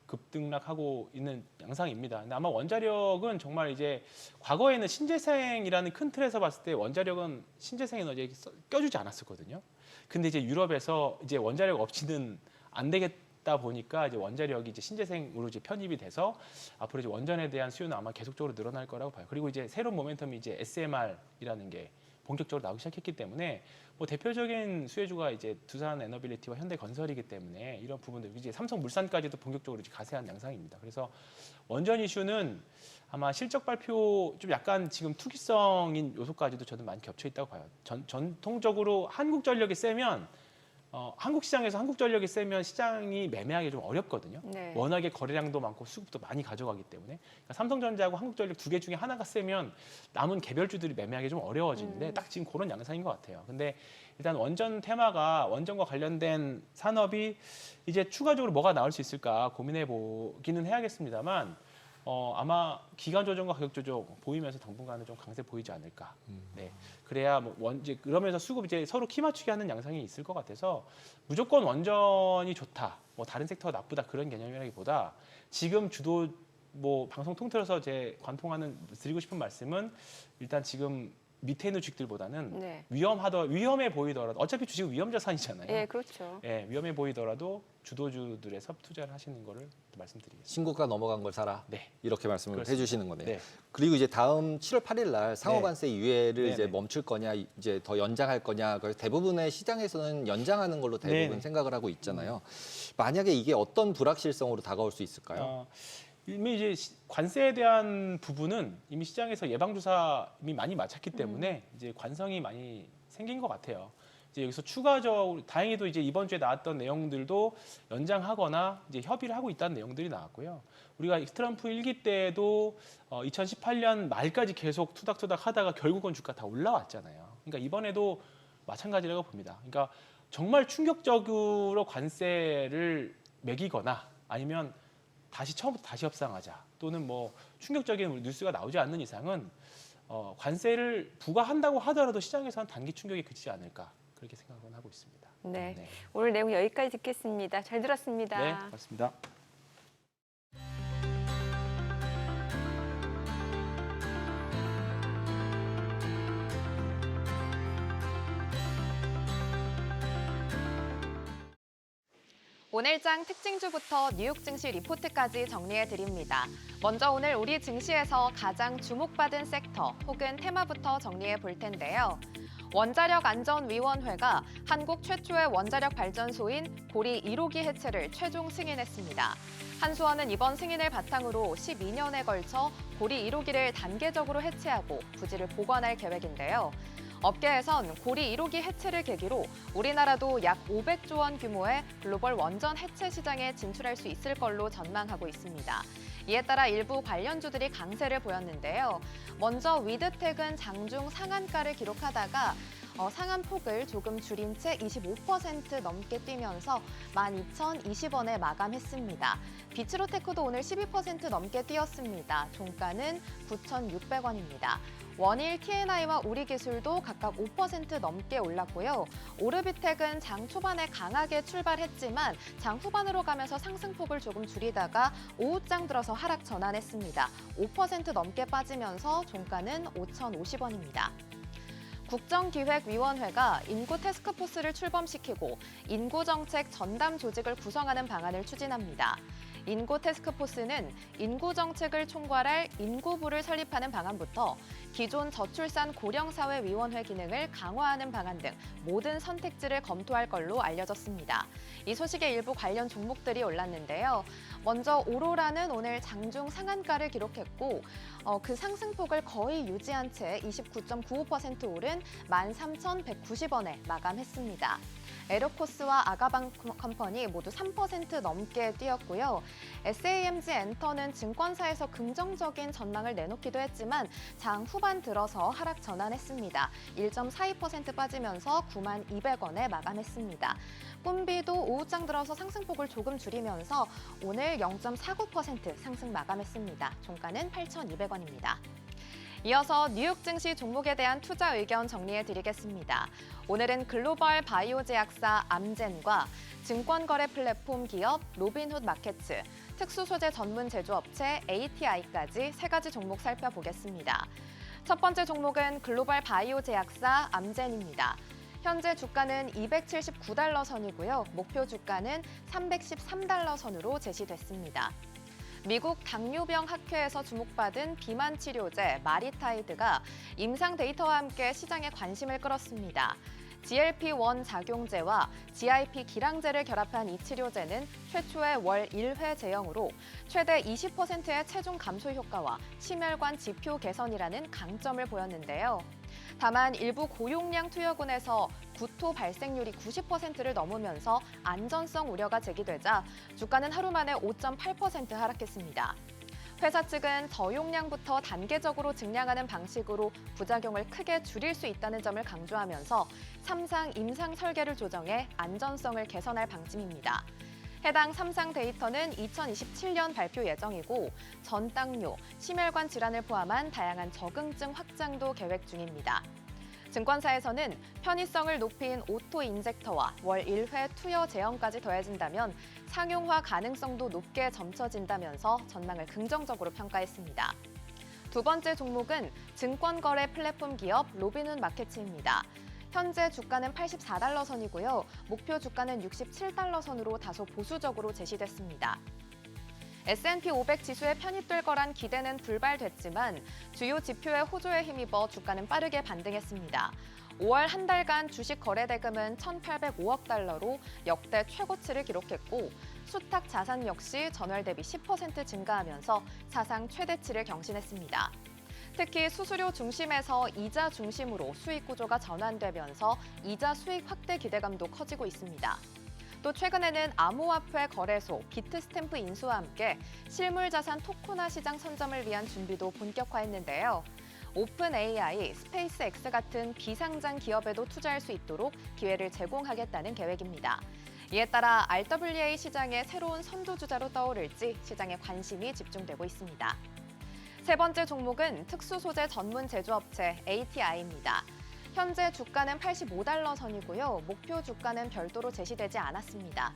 급등락하고 있는 양상입니다. 근데 아마 원자력은 정말 이제 과거에는 신재생이라는 큰 틀에서 봤을 때 원자력은 신재생 에너지에 껴주지 않았었거든요. 근데 이제 유럽에서 이제 원자력 없이는 안 되겠다 보니까 이제 원자력이 이제 신재생으로 이제 편입이 돼서 앞으로 이제 원전에 대한 수요는 아마 계속적으로 늘어날 거라고 봐요. 그리고 이제 새로운 모멘텀이 이제 SMR이라는 게 본격적으로 나오기 시작했기 때문에 뭐 대표적인 수혜주가 이제 두산 에너빌리티와 현대건설이기 때문에 이런 부분들 이제 삼성물산까지도 본격적으로 이제 가세한 양상입니다. 그래서 원전 이슈는 아마 실적 발표 좀 약간 지금 투기성인 요소까지도 저는 많이 겹쳐 있다고 봐요. 전통적으로 한국전력이 세면 한국 시장에서 한국전력이 세면 시장이 매매하기 좀 어렵거든요. 네. 워낙에 거래량도 많고 수급도 많이 가져가기 때문에 그러니까 삼성전자하고 한국전력 두 개 중에 하나가 세면 남은 개별주들이 매매하기 좀 어려워지는데 딱 지금 그런 양상인 것 같아요. 근데 일단 원전 테마가 원전과 관련된 산업이 이제 추가적으로 뭐가 나올 수 있을까 고민해 보기는 해야겠습니다만 아마 기간 조정과 가격 조정 보이면서 당분간은 좀 강세 보이지 않을까. 네, 그래야 뭐 이제 그러면서 수급 이제 서로 키 맞추기 하는 양상이 있을 것 같아서 무조건 원전이 좋다, 뭐 다른 섹터가 나쁘다 그런 개념이라기보다 지금 주도 뭐 방송 통틀어서 제 관통하는 드리고 싶은 말씀은 일단 지금 밑에 있는 주식들보다는 네. 위험해 보이더라도 어차피 주식은 위험 자산이잖아요. 예, 그렇죠. 예, 위험해 보이더라도 주도주들의 섭 투자를 하시는 거를 드리겠습니다. 신고가 넘어간 걸 사라. 네. 이렇게 말씀을 그렇습니다. 해주시는 거네요. 네. 그리고 이제 다음 7월 8일 날 상호관세 유예를 네네. 이제 멈출 거냐, 이제 더 연장할 거냐. 그래서 대부분의 시장에서는 연장하는 걸로 대부분 네네. 생각을 하고 있잖아요. 만약에 이게 어떤 불확실성으로 다가올 수 있을까요? 이미 이제 관세에 대한 부분은 이미 시장에서 예방주사 이미 많이 맞췄기 때문에 이제 관성이 많이 생긴 것 같아요. 이제 여기서 추가적으로 다행히도 이제 이번 주에 나왔던 내용들도 연장하거나 이제 협의를 하고 있다는 내용들이 나왔고요. 우리가 트럼프 1기 때도 2018년 말까지 계속 투닥투닥 하다가 결국은 주가 다 올라왔잖아요. 그러니까 이번에도 마찬가지라고 봅니다. 그러니까 정말 충격적으로 관세를 매기거나 아니면 다시 처음부터 다시 협상하자 또는 뭐 충격적인 뉴스가 나오지 않는 이상은 관세를 부과한다고 하더라도 시장에서는 단기 충격이 그치지 않을까 그렇게 생각은 하고 있습니다. 네. 네, 오늘 내용 여기까지 듣겠습니다. 잘 들었습니다. 네, 고맙습니다. 오늘장 특징주부터 뉴욕 증시 리포트까지 정리해 드립니다. 먼저 오늘 우리 증시에서 가장 주목받은 섹터 혹은 테마부터 정리해 볼 텐데요. 원자력안전위원회가 한국 최초의 원자력 발전소인 고리 1호기 해체를 최종 승인했습니다. 한수원은 이번 승인을 바탕으로 12년에 걸쳐 고리 1호기를 단계적으로 해체하고 부지를 복원할 계획인데요. 업계에선 고리 1호기 해체를 계기로 우리나라도 약 500조 원 규모의 글로벌 원전 해체 시장에 진출할 수 있을 걸로 전망하고 있습니다. 이에 따라 일부 관련주들이 강세를 보였는데요. 먼저 위드텍은 장중 상한가를 기록하다가 상한폭을 조금 줄인 채 25% 넘게 뛰면서 12,020원에 마감했습니다. 비츠로테크도 오늘 12% 넘게 뛰었습니다. 종가는 9,600원입니다. 원일 TNI와 우리기술도 각각 5% 넘게 올랐고요. 오르비텍은 장 초반에 강하게 출발했지만 장 후반으로 가면서 상승폭을 조금 줄이다가 오후장 들어서 하락 전환했습니다. 5% 넘게 빠지면서 종가는 5,050원입니다. 국정기획위원회가 인구 태스크포스를 출범시키고 인구정책 전담 조직을 구성하는 방안을 추진합니다. 인구 태스크포스는 인구정책을 총괄할 인구부를 설립하는 방안부터 기존 저출산 고령사회위원회 기능을 강화하는 방안 등 모든 선택지를 검토할 걸로 알려졌습니다. 이 소식에 일부 관련 종목들이 올랐는데요. 먼저 오로라는 오늘 장중 상한가를 기록했고 그 상승폭을 거의 유지한 채 29.95% 오른 13,190원에 마감했습니다. 에로코스와 아가방 컴퍼니 모두 3% 넘게 뛰었고요. SAMG 엔터는 증권사에서 긍정적인 전망을 내놓기도 했지만 장 후반 들어서 하락 전환했습니다. 1.42% 빠지면서 9200원에 마감했습니다. 꿈비도 오후장 들어서 상승폭을 조금 줄이면서 오늘 0.49% 상승 마감했습니다. 종가는 8,200원입니다. 이어서 뉴욕 증시 종목에 대한 투자 의견 정리해드리겠습니다. 오늘은 글로벌 바이오 제약사 암젠과 증권거래 플랫폼 기업 로빈훗 마켓츠, 특수소재 전문 제조업체 ATI까지 세 가지 종목 살펴보겠습니다. 첫 번째 종목은 글로벌 바이오 제약사 암젠입니다. 현재 주가는 279달러 선이고요. 목표 주가는 313달러 선으로 제시됐습니다. 미국 당뇨병 학회에서 주목받은 비만 치료제 마리타이드가 임상 데이터와 함께 시장에 관심을 끌었습니다. GLP-1 작용제와 GIP 기량제를 결합한 이 치료제는 최초의 월 1회 제형으로 최대 20%의 체중 감소 효과와 심혈관 지표 개선이라는 강점을 보였는데요. 다만 일부 고용량 투여군에서 구토 발생률이 90%를 넘으면서 안전성 우려가 제기되자 주가는 하루 만에 5.8% 하락했습니다. 회사 측은 저용량부터 단계적으로 증량하는 방식으로 부작용을 크게 줄일 수 있다는 점을 강조하면서 3상 임상 설계를 조정해 안전성을 개선할 방침입니다. 해당 3상 데이터는 2027년 발표 예정이고 전당뇨, 심혈관 질환을 포함한 다양한 적응증 확장도 계획 중입니다. 증권사에서는 편의성을 높인 오토 인젝터와 월 1회 투여 제형까지 더해진다면 상용화 가능성도 높게 점쳐진다면서 전망을 긍정적으로 평가했습니다. 두 번째 종목은 증권거래 플랫폼 기업 로빈훗 마켓츠입니다. 현재 주가는 84달러 선이고요. 목표 주가는 67달러 선으로 다소 보수적으로 제시됐습니다. S&P 500 지수에 편입될 거란 기대는 불발됐지만 주요 지표의 호조에 힘입어 주가는 빠르게 반등했습니다. 5월 한 달간 주식 거래 대금은 1,805억 달러로 역대 최고치를 기록했고 수탁 자산 역시 전월 대비 10% 증가하면서 사상 최대치를 경신했습니다. 특히 수수료 중심에서 이자 중심으로 수익 구조가 전환되면서 이자 수익 확대 기대감도 커지고 있습니다. 또 최근에는 암호화폐 거래소 비트스탬프 인수와 함께 실물 자산 토코나 시장 선점을 위한 준비도 본격화했는데요. 오픈 AI, 스페이스 X 같은 비상장 기업에도 투자할 수 있도록 기회를 제공하겠다는 계획입니다. 이에 따라 RWA 시장의 새로운 선두주자로 떠오를지 시장에 관심이 집중되고 있습니다. 세 번째 종목은 특수소재 전문 제조업체 ATI입니다. 현재 주가는 85달러 선이고요. 목표 주가는 별도로 제시되지 않았습니다.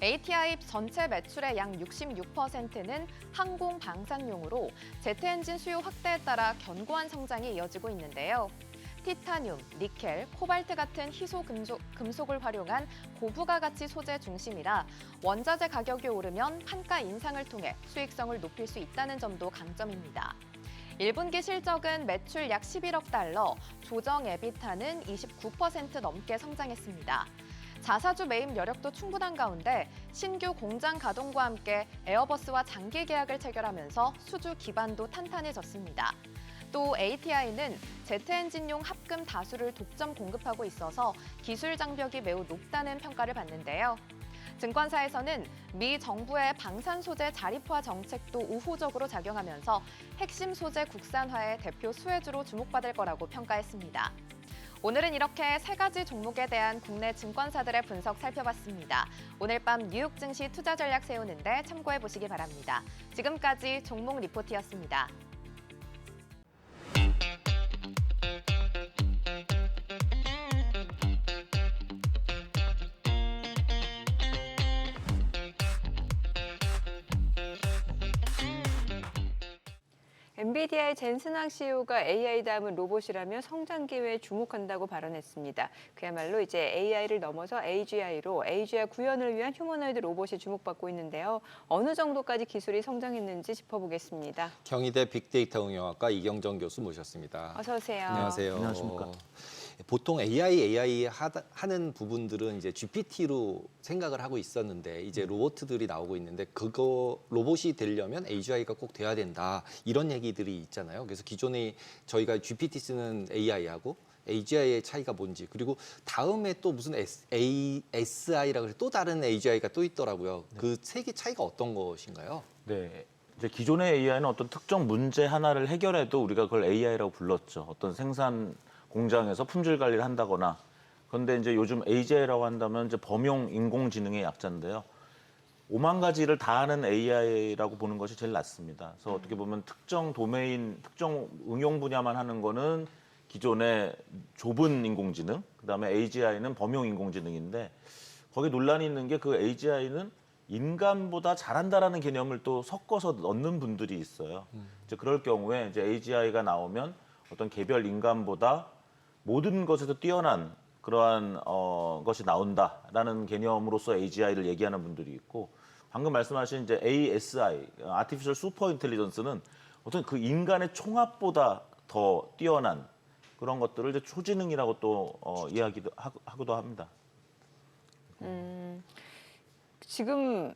ATI 전체 매출의 약 66%는 항공 방산용으로 제트 엔진 수요 확대에 따라 견고한 성장이 이어지고 있는데요. 티타늄, 니켈, 코발트 같은 희소 금속을 활용한 고부가 가치 소재 중심이라 원자재 가격이 오르면 판가 인상을 통해 수익성을 높일 수 있다는 점도 강점입니다. 1분기 실적은 매출 약 11억 달러, 조정 에비타는 29% 넘게 성장했습니다. 자사주 매입 여력도 충분한 가운데 신규 공장 가동과 함께 에어버스와 장기 계약을 체결하면서 수주 기반도 탄탄해졌습니다. 또 ATI는 제트 엔진용 합금 다수를 독점 공급하고 있어서 기술 장벽이 매우 높다는 평가를 받는데요. 증권사에서는 미 정부의 방산 소재 자립화 정책도 우호적으로 작용하면서 핵심 소재 국산화의 대표 수혜주로 주목받을 거라고 평가했습니다. 오늘은 이렇게 세 가지 종목에 대한 국내 증권사들의 분석 살펴봤습니다. 오늘 밤 뉴욕 증시 투자 전략 세우는데 참고해 보시기 바랍니다. 지금까지 종목 리포트였습니다. 엔비디아의 젠슨왕 CEO가 AI 다음은 로봇이라며 성장 기회에 주목한다고 발언했습니다. 그야말로 이제 AI를 넘어서 AGI로 AGI 구현을 위한 휴머노이드 로봇이 주목받고 있는데요. 어느 정도까지 기술이 성장했는지 짚어보겠습니다. 경희대 빅데이터 응용학과 이경정 교수 모셨습니다. 어서 오세요. 안녕하세요. 안녕하십니까. 보통 AI 하는 부분들은 이제 GPT로 생각을 하고 있었는데 이제 로봇들이 나오고 있는데 그거 로봇이 되려면 AGI가 꼭 돼야 된다 이런 얘기들이 있잖아요. 그래서 기존에 저희가 GPT 쓰는 AI하고 AGI의 차이가 뭔지 그리고 다음에 또 무슨 SI라고 해서 또 다른 AGI가 또 있더라고요. 그 세 개 차이가 어떤 것인가요? 네. 이제 기존의 AI는 어떤 특정 문제 하나를 해결해도 우리가 그걸 AI라고 불렀죠. 어떤 생산 공장에서 품질 관리를 한다거나. 그런데 이제 요즘 AGI라고 한다면 이제 범용 인공지능의 약자인데요. 5만 가지를 다 하는 AI라고 보는 것이 제일 낫습니다. 그래서 어떻게 보면 특정 도메인, 특정 응용 분야만 하는 거는 기존의 좁은 인공지능, 그다음에 AGI는 범용 인공지능인데 거기 논란이 있는 게 그 AGI는 인간보다 잘한다라는 개념을 또 섞어서 넣는 분들이 있어요. 이제 그럴 경우에 이제 AGI가 나오면 어떤 개별 인간보다 모든 것에서 뛰어난 그러한 것이 나온다라는 개념으로서 AGI를 얘기하는 분들이 있고 방금 말씀하신 이제 ASI, Artificial Super Intelligence는 어떤 그 인간의 총합보다 더 뛰어난 그런 것들을 이제 초지능이라고 또 하기도 합니다. 지금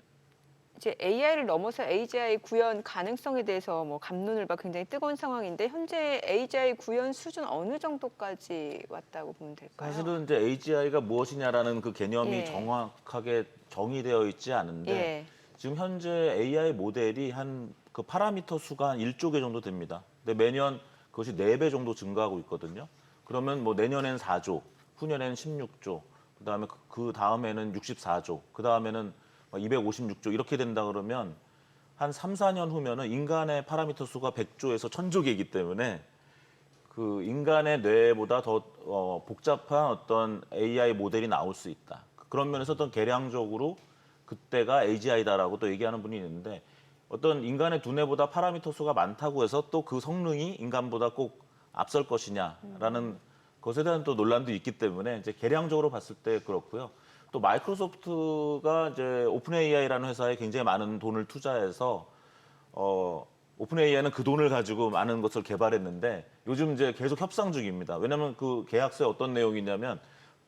이제 AI를 넘어서 AGI 구현 가능성에 대해서 뭐 갑론을봐 굉장히 뜨거운 상황인데 현재 AGI 구현 수준 어느 정도까지 왔다고 보면 될까요? 사실은 이제 AGI가 무엇이냐라는 그 개념이 예. 정확하게 정의되어 있지 않은데 예. 지금 현재 AI 모델이 한 그 파라미터 수가 한 1조 개 정도 됩니다. 근데 매년 그것이 4배 정도 증가하고 있거든요. 그러면 뭐 내년엔 4조, 후년에는 16조, 그다음에 그 다음에는 64조, 그다음에는 256조 이렇게 된다 그러면 한 3, 4년 후면은 인간의 파라미터 수가 100조에서 1000조 개이기 때문에 그 인간의 뇌보다 더 복잡한 어떤 AI 모델이 나올 수 있다. 그런 면에서 어떤 계량적으로 그때가 AGI다라고 또 얘기하는 분이 있는데 어떤 인간의 두뇌보다 파라미터 수가 많다고 해서 또 그 성능이 인간보다 꼭 앞설 것이냐라는 것에 대한 또 논란도 있기 때문에 이제 계량적으로 봤을 때 그렇고요. 또 마이크로소프트가 이제 오픈 AI라는 회사에 굉장히 많은 돈을 투자해서 오픈 AI는 그 돈을 가지고 많은 것을 개발했는데 요즘 이제 계속 협상 중입니다. 왜냐하면 그 계약서에 어떤 내용이 있냐면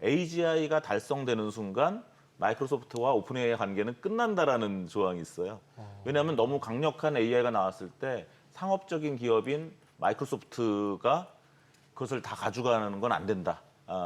AGI가 달성되는 순간 마이크로소프트와 오픈 AI 관계는 끝난다라는 조항이 있어요. 왜냐하면 너무 강력한 AI가 나왔을 때 상업적인 기업인 마이크로소프트가 그것을 다 가져가는 건 안 된다.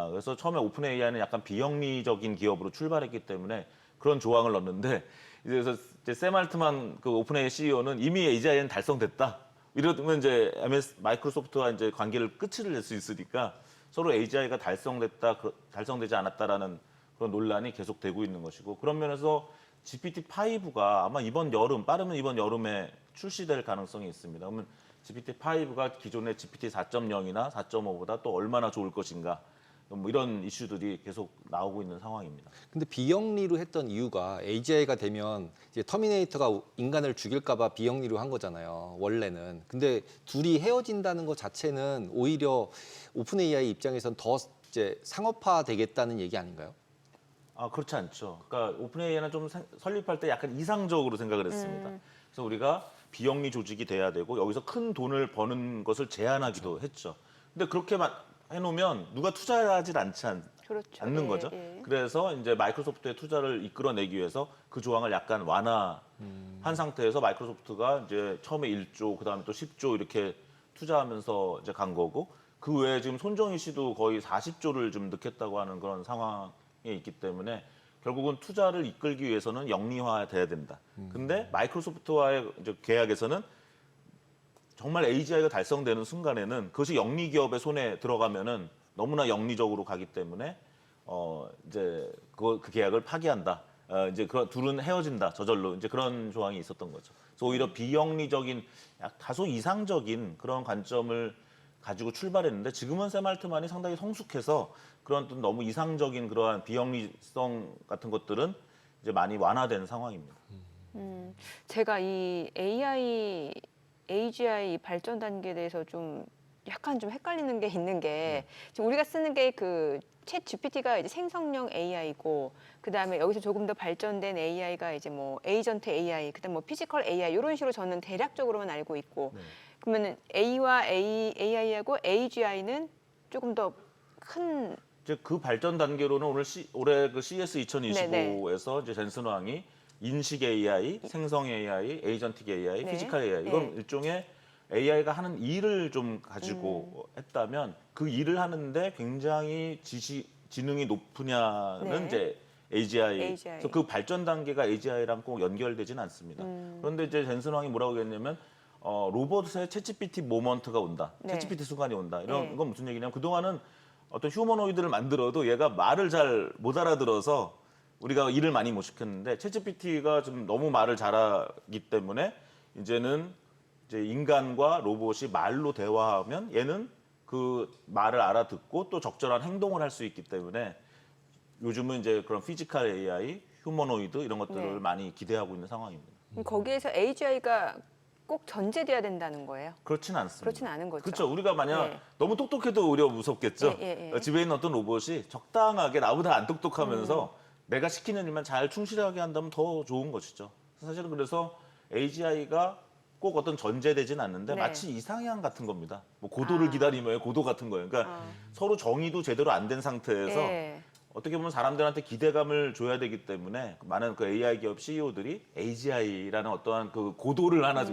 그래서 처음에 오픈 AI는 약간 비영리적인 기업으로 출발했기 때문에 그런 조항을 넣었는데 그래서 이제 샘 알트만 그 오픈 AI CEO는 이미 AGI는 달성됐다. 이러면 이제 마이크로소프트와 이제 관계를 끝을 낼 수 있으니까 서로 AGI가 달성됐다, 달성되지 않았다라는 그런 논란이 계속되고 있는 것이고 그런 면에서 GPT-5가 아마 이번 여름, 빠르면 이번 여름에 출시될 가능성이 있습니다. 그러면 GPT-5가 기존의 GPT 4.0이나 4.5보다 또 얼마나 좋을 것인가 뭐 이런 이슈들이 계속 나오고 있는 상황입니다. 근데 비영리로 했던 이유가 AGI가 되면 이제 터미네이터가 인간을 죽일까봐 비영리로 한 거잖아요. 원래는. 근데 둘이 헤어진다는 것 자체는 오히려 오픈 AI 입장에선 더 이제 상업화 되겠다는 얘기 아닌가요? 그렇지 않죠. 그러니까 오픈 AI는 좀 설립할 때 약간 이상적으로 생각을 했습니다. 그래서 우리가 비영리 조직이 돼야 되고 여기서 큰 돈을 버는 것을 제한하기도 했죠. 근데 그렇게 해놓으면 누가 투자하지 그렇죠. 않는 예, 거죠. 예. 그래서 이제 마이크로소프트의 투자를 이끌어내기 위해서 그 조항을 약간 완화한 상태에서 마이크로소프트가 이제 처음에 1조, 그다음에 또 10조 이렇게 투자하면서 이제 간 거고 그 외에 지금 손정희 씨도 거의 40조를 좀 넣겠다고 하는 그런 상황에 있기 때문에 결국은 투자를 이끌기 위해서는 영리화돼야 된다. 근데 마이크로소프트와의 이제 계약에서는 정말 AGI가 달성되는 순간에는 그것이 영리 기업의 손에 들어가면은 너무나 영리적으로 가기 때문에 이제 그 계약을 파기한다. 이제 그 둘은 헤어진다. 저절로 이제 그런 조항이 있었던 거죠. 그래서 오히려 비영리적인 다소 이상적인 그런 관점을 가지고 출발했는데 지금은 샘 알트만이 상당히 성숙해서 그런 또 너무 이상적인 그러한 비영리성 같은 것들은 이제 많이 완화된 상황입니다. 제가 이 AGI 발전 단계에 대해서 좀 약간 좀 헷갈리는 게 있는 게 지금 우리가 쓰는 게 그 챗 GPT가 이제 생성형 AI고 그다음에 여기서 조금 더 발전된 AI가 이제 뭐 에이전트 AI, 그다음 뭐 피지컬 AI 이런 식으로 저는 대략적으로만 알고 있고 그러면은 A와 AI하고 AGI는 조금 더 큰 이제 그 발전 단계로는 올해 그 CES 2025에서 이제 젠슨 왕이 인식 AI, 생성 AI, 에이전틱 AI, 네. 피지컬 AI 이건 네. 일종의 AI가 하는 일을 좀 가지고 했다면 그 일을 하는데 굉장히 지능이 높으냐는 네. 이제 AGI. AGI. 그래서 그 발전 단계가 AGI랑 꼭 연결되지는 않습니다. 그런데 이제 젠슨 왕이 뭐라고 했냐면 로봇의 챗GPT 모먼트가 온다. 네. 챗GPT 순간이 온다. 네. 이건 무슨 얘기냐면 그동안은 어떤 휴머노이드를 만들어도 얘가 말을 잘 못 알아들어서 우리가 일을 많이 못 시켰는데 챗GPT가 좀 너무 말을 잘하기 때문에 이제는 이제 인간과 로봇이 말로 대화하면 얘는 그 말을 알아듣고 또 적절한 행동을 할 수 있기 때문에 요즘은 이제 그런 피지컬 AI, 휴머노이드 이런 것들을 네. 많이 기대하고 있는 상황입니다. 거기에서 AGI가 꼭 전제돼야 된다는 거예요. 그렇지는 않습니다. 그렇지는 않은 거죠. 그렇죠. 우리가 만약 네. 너무 똑똑해도 오히려 무섭겠죠. 예. 집에 있는 어떤 로봇이 적당하게 나보다 안 똑똑하면서 내가 시키는 일만 잘 충실하게 한다면 더 좋은 것이죠. 사실은 그래서 AGI가 꼭 어떤 전제되진 않는데 네. 마치 이상향 같은 겁니다. 뭐 고도를 기다리며의 고도 같은 거예요. 그러니까 서로 정의도 제대로 안 된 상태에서 예. 어떻게 보면 사람들한테 기대감을 줘야 되기 때문에 많은 그 AI 기업 CEO들이 AGI라는 어떠한 그 고도를 하나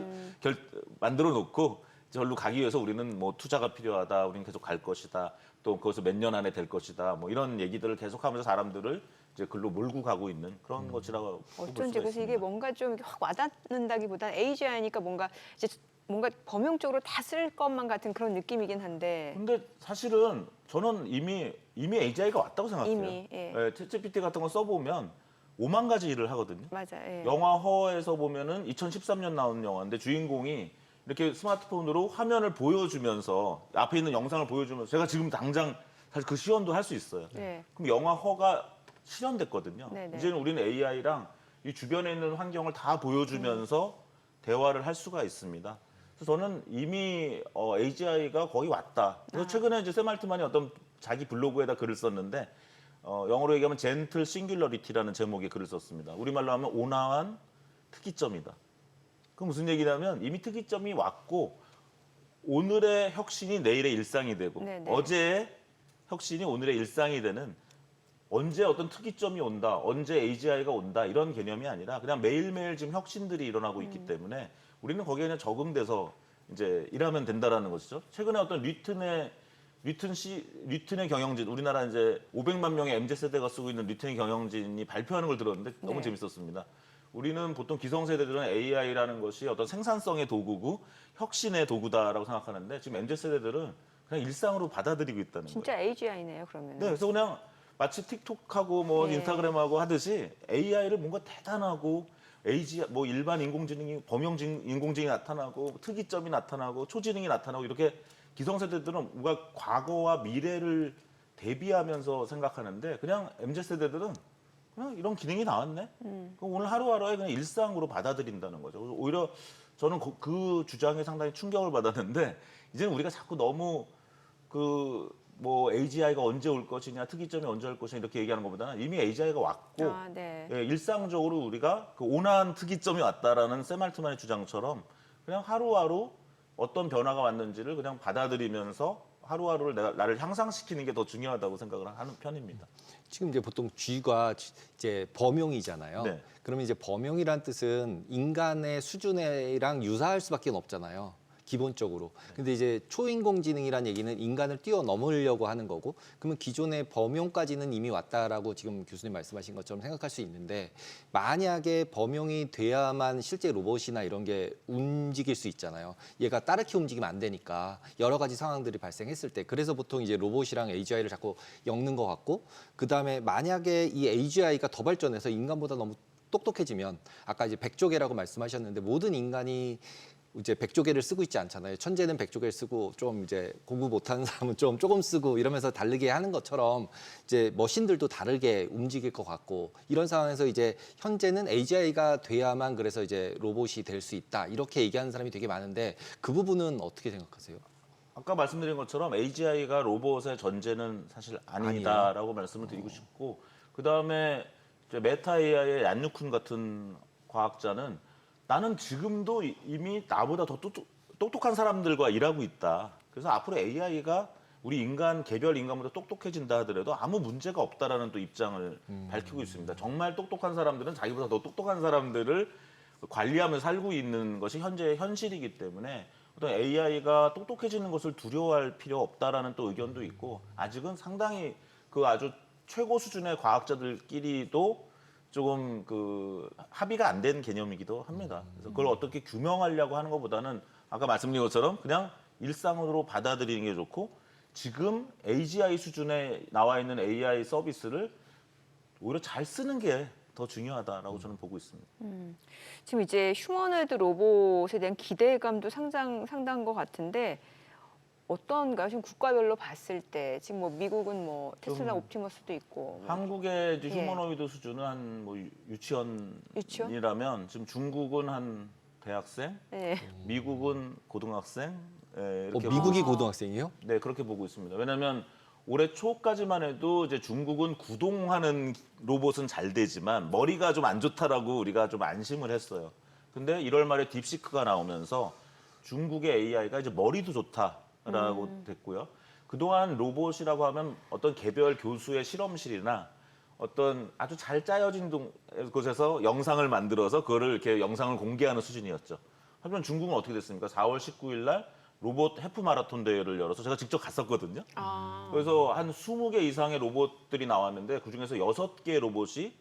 만들어 놓고 절로 가기 위해서 우리는 뭐 투자가 필요하다, 우리는 계속 갈 것이다, 또 그것을 몇 년 안에 될 것이다, 뭐 이런 얘기들을 계속하면서 사람들을 이제 글로 몰고 가고 있는 그런 것이라고 볼 수가 어쩐지 그래서 이게 있습니다. 뭔가 좀 이렇게 확 와닿는다기보다는 AGI니까 뭔가 이제 뭔가 범용적으로 다 쓸 것만 같은 그런 느낌이긴 한데 근데 사실은 저는 이미 AGI가 왔다고 생각해요. 이미, 예. 챗GPT 같은 거 써보면 5만 가지 일을 하거든요. 맞아. 예. 영화 허에서 보면은 2013년 나온 영화인데 주인공이 이렇게 스마트폰으로 화면을 보여주면서 앞에 있는 영상을 보여주면서 제가 지금 당장 사실 그 시연도 할 수 있어요. 네. 그럼 영화 허가 실현됐거든요. 네네. 이제는 우리는 AI랑 이 주변에 있는 환경을 다 보여주면서 대화를 할 수가 있습니다. 그래서 저는 이미 AGI가 거의 왔다. 그래서 최근에 이제 샘 알트만이 어떤 자기 블로그에다 글을 썼는데 영어로 얘기하면 젠틀 싱귤러리티라는 제목의 글을 썼습니다. 우리말로 하면 온화한 특이점이다. 그럼 무슨 얘기냐면 이미 특이점이 왔고 오늘의 혁신이 내일의 일상이 되고 네네. 어제의 혁신이 오늘의 일상이 되는 언제 어떤 특이점이 온다, 언제 AGI가 온다 이런 개념이 아니라 그냥 매일매일 지금 혁신들이 일어나고 있기 때문에 우리는 거기에 그냥 적응돼서 이제 일하면 된다라는 것이죠. 최근에 어떤 류튼의 경영진, 우리나라 이제 500만 명의 MZ세대가 쓰고 있는 류튼의 경영진이 발표하는 걸 들었는데 너무 네. 재밌었습니다. 우리는 보통 기성세대들은 AI라는 것이 어떤 생산성의 도구고 혁신의 도구다라고 생각하는데 지금 MZ세대들은 그냥 일상으로 받아들이고 있다는 거예요. 진짜 AGI네요, 그러면. 네, 그래서 그냥 마치 틱톡하고 뭐 네. 인스타그램하고 하듯이 AI를 뭔가 대단하고 뭐 일반 인공지능이 범용 인공지능이 나타나고 특이점이 나타나고 초지능이 나타나고 이렇게 기성세대들은 뭔가 과거와 미래를 대비하면서 생각하는데 그냥 MZ세대들은 그냥 이런 기능이 나왔네. 그럼 오늘 하루하루에 그냥 일상으로 받아들인다는 거죠. 그래서 오히려 저는 그 주장에 상당히 충격을 받았는데 이제는 우리가 자꾸 너무 그 뭐 AGI가 언제 올 것이냐, 특이점이 언제 올 것이냐 이렇게 얘기하는 것보다는 이미 AGI가 왔고 네. 예, 일상적으로 우리가 그 온화한 특이점이 왔다라는 샘 알트만의 주장처럼 그냥 하루하루 어떤 변화가 왔는지를 그냥 받아들이면서 하루하루를 나를 향상시키는 게 더 중요하다고 생각을 하는 편입니다. 지금 이제 보통 G가 이제 범용이잖아요. 네. 그러면 이제 범용이란 뜻은 인간의 수준이랑 유사할 수밖에 없잖아요. 기본적으로. 근데 이제 초인공지능이란 얘기는 인간을 뛰어넘으려고 하는 거고, 그러면 기존의 범용까지는 이미 왔다라고 지금 교수님 말씀하신 것처럼 생각할 수 있는데, 만약에 범용이 돼야만 실제 로봇이나 이런 게 움직일 수 있잖아요. 얘가 따르게 움직이면 안 되니까 여러 가지 상황들이 발생했을 때, 그래서 보통 이제 로봇이랑 AGI를 자꾸 엮는 것 같고, 그 다음에 만약에 이 AGI가 더 발전해서 인간보다 너무 똑똑해지면, 아까 이제 백조개라고 말씀하셨는데 모든 인간이 이제 백조개를 쓰고 있지 않잖아요. 천재는 백조개를 쓰고 좀 이제 공부 못하는 사람은 좀 조금 쓰고 이러면서 다르게 하는 것처럼 이제 머신들도 다르게 움직일 것 같고, 이런 상황에서 이제 현재는 AGI가 돼야만 그래서 이제 로봇이 될 수 있다 이렇게 얘기하는 사람이 되게 많은데, 그 부분은 어떻게 생각하세요? 아까 말씀드린 것처럼 AGI가 로봇의 전제는 사실 아니다라고 말씀을 드리고 싶고, 그 다음에 메타 AI의 얀누쿤 같은 과학자는 나는 지금도 이미 나보다 더 똑똑한 사람들과 일하고 있다. 그래서 앞으로 AI가 우리 개별 인간보다 똑똑해진다 하더라도 아무 문제가 없다라는 또 입장을 밝히고 있습니다. 정말 똑똑한 사람들은 자기보다 더 똑똑한 사람들을 관리하면서 살고 있는 것이 현재 현실이기 때문에 어떤 AI가 똑똑해지는 것을 두려워할 필요 없다라는 또 의견도 있고, 아직은 상당히 그 아주 최고 수준의 과학자들끼리도 조금 그 합의가 안 된 개념이기도 합니다. 그래서 그걸 어떻게 규명하려고 하는 것보다는 아까 말씀드린 것처럼 그냥 일상으로 받아들이는 게 좋고, 지금 AGI 수준에 나와 있는 AI 서비스를 오히려 잘 쓰는 게 더 중요하다라고 저는 보고 있습니다. 지금 이제 휴머노이드 로봇에 대한 기대감도 상당한 것 같은데 어떤가요? 지금 국가별로 봤을 때 지금 뭐 미국은 뭐 테슬라 옵티머스도 있고, 뭐 한국의 이제 예. 휴머노이드 수준은 한 뭐 유치원이라면 지금 중국은 한 대학생, 네. 미국은 고등학생, 이렇게 미국이 고등학생이에요? 네, 그렇게 보고 있습니다. 왜냐하면 올해 초까지만 해도 이제 중국은 구동하는 로봇은 잘 되지만 머리가 좀 안 좋다라고 우리가 좀 안심을 했어요. 근데 1월 말에 딥시크가 나오면서 중국의 AI가 이제 머리도 좋다라고 됐고요. 그동안 로봇이라고 하면 어떤 개별 교수의 실험실이나 어떤 아주 잘 짜여진 곳에서 영상을 만들어서 그거를 이렇게 영상을 공개하는 수준이었죠. 하지만 중국은 어떻게 됐습니까? 4월 19일 날 로봇 해프 마라톤 대회를 열어서 제가 직접 갔었거든요. 그래서 한 20개 이상의 로봇들이 나왔는데 그중에서 6개의 로봇이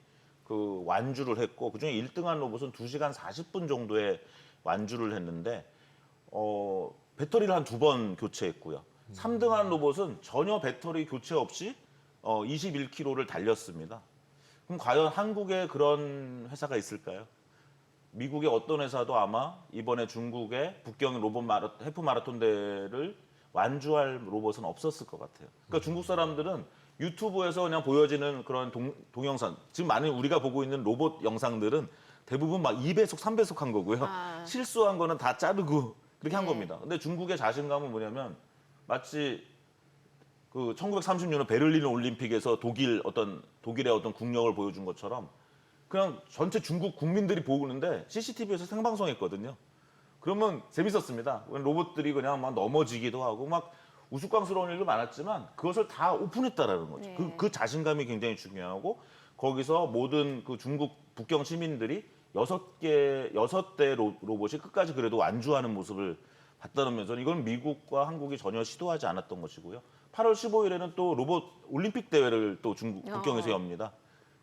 그 완주를 했고, 그중에 1등한 로봇은 2시간 40분 정도의 완주를 했는데 배터리를 한 2번 교체했고요. 3등한 로봇은 전혀 배터리 교체 없이 21km를 달렸습니다. 그럼 과연 한국에 그런 회사가 있을까요? 미국의 어떤 회사도 아마 이번에 중국의 북경 해프 마라톤 대회를 완주할 로봇은 없었을 것 같아요. 그러니까 중국 사람들은 유튜브에서 그냥 보여지는 그런 동영상, 지금 많은 우리가 보고 있는 로봇 영상들은 대부분 막 2배속, 3배속 한 거고요. 실수한 거는 다 자르고 그렇게 한 겁니다. 근데 중국의 자신감은 뭐냐면 마치 그 1936년 베를린 올림픽에서 독일의 어떤 국력을 보여준 것처럼 그냥 전체 중국 국민들이 보는데 CCTV에서 생방송했거든요. 그러면 재밌었습니다. 로봇들이 그냥 막 넘어지기도 하고 막 우스꽝스러운 일도 많았지만 그것을 다 오픈했다라는 거죠. 네. 그 자신감이 굉장히 중요하고, 거기서 모든 그 중국 북경 시민들이 6대 로봇이 끝까지 그래도 완주하는 모습을 봤다는 면에서 이건 미국과 한국이 전혀 시도하지 않았던 것이고요. 8월 15일에는 또 로봇 올림픽 대회를 또 중국 북경에서 엽니다.